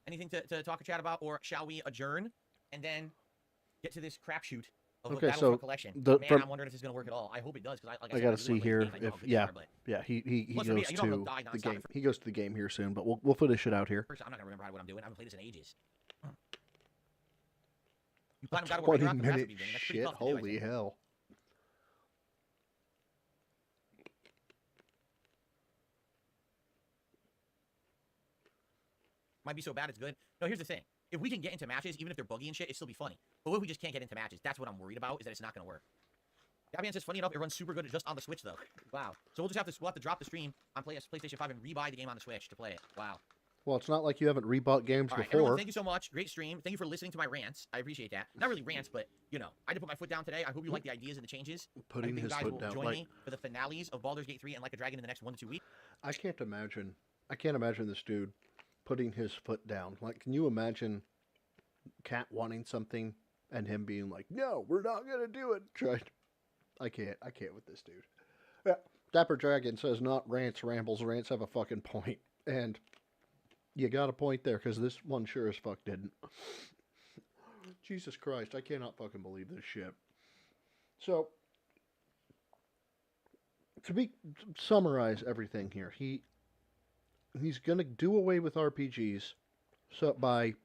Anything to talk or chat about, or shall we adjourn and then get to this crapshoot of Okay, the so Battlefront collection? Man, I'm wondering if it's gonna work at all. I hope it does, because like I said, I gotta really see wanna play here the game. I know how if good they are, but he Plus, goes you don't to die the nonstop game. for- He goes to the game here soon, but we'll finish it out here. first, I'm not gonna remember what I'm doing. I haven't played this in ages. You platinum God of War 20 Ragnarok, that's minute pretty good. That's pretty shit. tough to do, I Holy think. hell. Might be so bad it's good. No, here's the thing. If we can get into matches, even if they're buggy and shit, it'd still be funny. But what if we just can't get into matches? That's what I'm worried about, is that it's not going to work. Gabian says, funny enough, it runs super good just on the Switch, though. Wow. So we'll just have to drop the stream on PlayStation 5 and rebuy the game on the Switch to play it. Wow. Well, it's not like you haven't rebought games All right, before. everyone, thank you so much. Great stream. Thank you for listening to my rants. I appreciate that. Not really rants, but, you know, I had to put my foot down today. I hope you like the ideas and the changes. Putting I his think you foot guys down. will join me for the finales of Baldur's Gate 3 and Like a Dragon in the next 1 to 2 weeks. I can't imagine this dude putting his foot down. Like, can you imagine Cat wanting something and him being like, "No, we're not gonna do it." I can't with this dude. Yeah. Dapper Dragon says, "Not rants, rambles. Rants have a fucking point," and you got a point there, because this one sure as fuck didn't. Jesus Christ, I cannot fucking believe this shit. So, to summarize everything here, he's gonna do away with RPGs, so by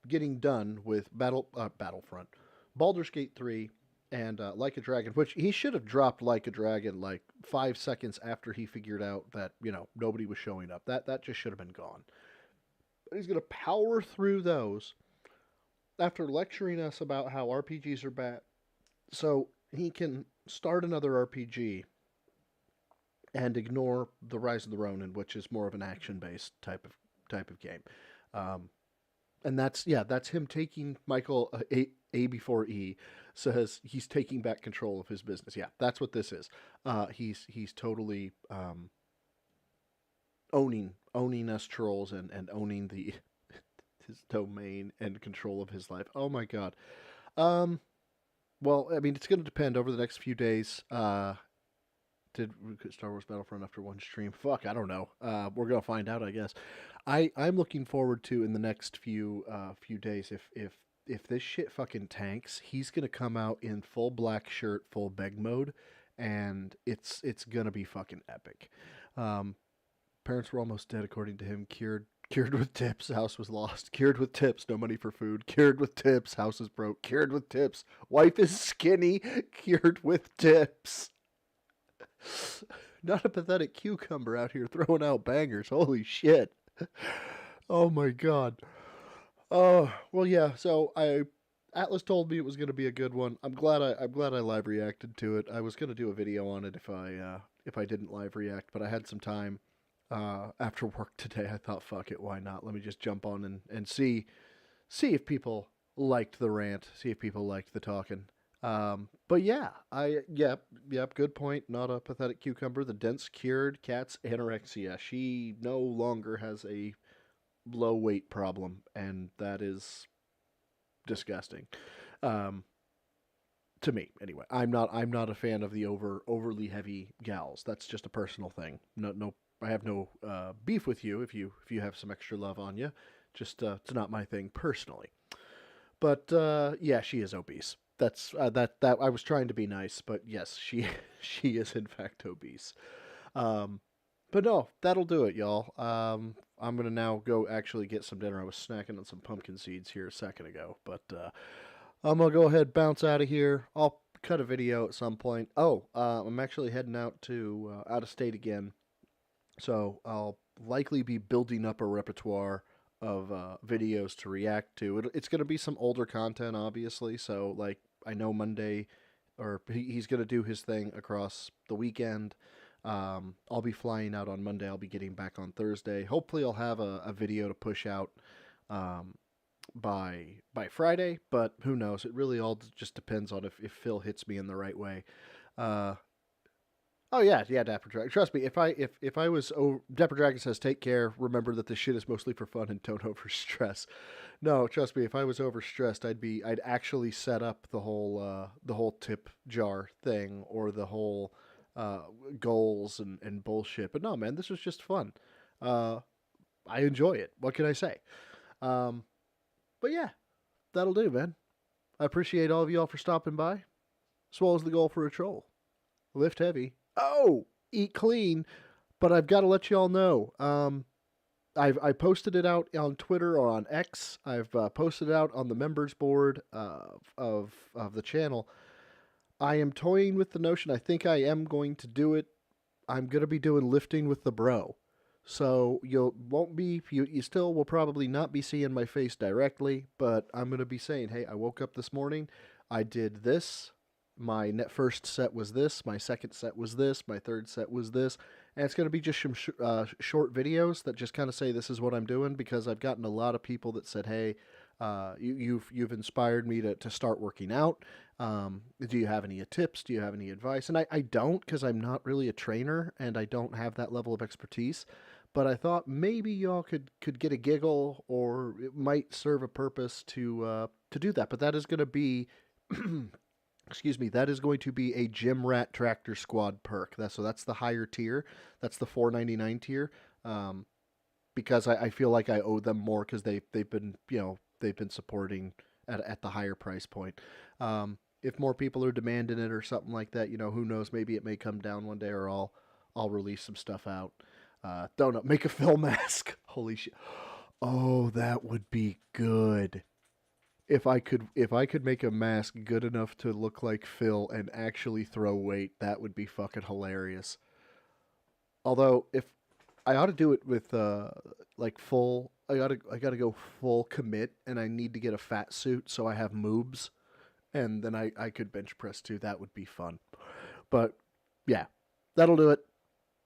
getting done with Battlefront, Baldur's Gate 3, and Like a Dragon, which he should have dropped Like a Dragon like 5 seconds after he figured out that, nobody was showing up. That just should have been gone. He's gonna power through those after lecturing us about how RPGs are bad, so he can start another RPG and ignore the Rise of the Ronin, which is more of an action-based type of game. And that's him taking Michael A before E says he's taking back control of his business. Yeah, that's what this is. He's totally owning us trolls and owning his domain and control of his life. Oh my god. Well, I mean, it's going to depend over the next few days. Did Star Wars Battlefront after one stream? Fuck, I don't know. We're gonna find out, I guess. I'm looking forward to, in the next few days, if this shit fucking tanks, he's gonna come out in full black shirt, full beg mode, and it's gonna be fucking epic. Parents were almost dead, according to him. Cured with tips, house was lost. Cured with tips, no money for food. Cured with tips, house is broke. Cured with tips, wife is skinny. Cured with tips. Not a pathetic cucumber out here throwing out bangers. Holy shit. Oh my god. Oh, well, yeah, so Atlus told me it was going to be a good one. I'm glad I live reacted to it. I was going to do a video on it if I didn't live react, but I had some time after work today. I thought, fuck it, why not? Let me just jump on and see if people liked the rant, see if people liked the talking. But yeah, yep, good point. Not a pathetic cucumber. The dense cured cat's anorexia. She no longer has a low weight problem, and that is disgusting. Um, to me, anyway. I'm not a fan of the overly heavy gals. That's just a personal thing. No, I have no beef with you if you have some extra love on you. Just it's not my thing personally. But yeah, she is obese. That I was trying to be nice, but yes, she she is in fact obese. Um, but no, that'll do it, y'all. I'm gonna now go actually get some dinner. I was snacking on some pumpkin seeds here a second ago, but I'm gonna go ahead bounce out of here. I'll cut a video at some point. Oh, I'm actually heading out to out of state again, so I'll likely be building up a repertoire of videos to react to. It's going to be some older content, obviously. So, like, I know Monday, or he's going to do his thing across the weekend. I'll be flying out on Monday. I'll be getting back on Thursday. Hopefully, I'll have a video to push out um, by Friday. But who knows? It really all just depends on if Phil hits me in the right way. Uh, Oh yeah, yeah, Dapper Dragon. Trust me, if I was Dapper Dragon says take care. Remember that this shit is mostly for fun and don't overstress. No, trust me, if I was overstressed, I'd actually set up the whole tip jar thing or the whole uh, goals and bullshit. But no, man, this was just fun. Uh, I enjoy it. What can I say? Um, but yeah, that'll do, man. I appreciate all of y'all for stopping by. Swallows the goal for a troll. Lift heavy. Oh, eat clean. But I've got to let y'all know. I posted it out on Twitter or on X. I've posted it out on the members board of the channel. I am toying with the notion. I think I am going to do it. I'm going to be doing lifting with the bro. So you still will probably not be seeing my face directly, but I'm going to be saying, hey, I woke up this morning, I did this, my first set was this, my second set was this, my third set was this, and it's going to be just some short videos that just kind of say this is what I'm doing because I've gotten a lot of people that said, hey, you've inspired me to start working out. Do you have any tips? Do you have any advice? And I don't because I'm not really a trainer and I don't have that level of expertise. But I thought maybe y'all could get a giggle or it might serve a purpose to do that. But that is going to be excuse me, that is going to be a Gym Rat Tractor Squad perk. That's the higher tier. That's the 4.99 tier. Because I feel like I owe them more because they've been they've been supporting at the higher price point. If more people are demanding it or something like that, who knows? Maybe it may come down one day, or I'll release some stuff out. Don't know. Make a film mask. Holy shit! Oh, that would be good. If I could make a mask good enough to look like Phil and actually throw weight, that would be fucking hilarious. Although if I ought to do it with like full I gotta go full commit and I need to get a fat suit so I have moobs and then I could bench press too. That would be fun. But yeah, that'll do it.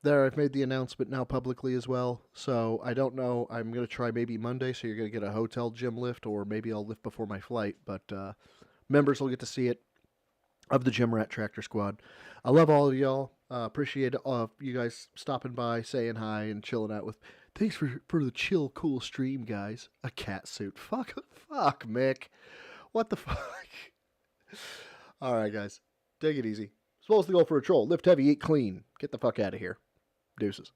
There, I've made the announcement now publicly as well. So I don't know. I'm gonna try maybe Monday, so you're gonna get a hotel gym lift, or maybe I'll lift before my flight. But members will get to see it of the Gym Rat Tractor Squad. I love all of y'all. Appreciate you guys stopping by, saying hi, and chilling out with. Thanks for the chill, cool stream, guys. A cat suit. Fuck, Mick. What the fuck? All right, guys. Take it easy. Supposed to go for a troll. Lift heavy, eat clean. Get the fuck out of here. Deuces.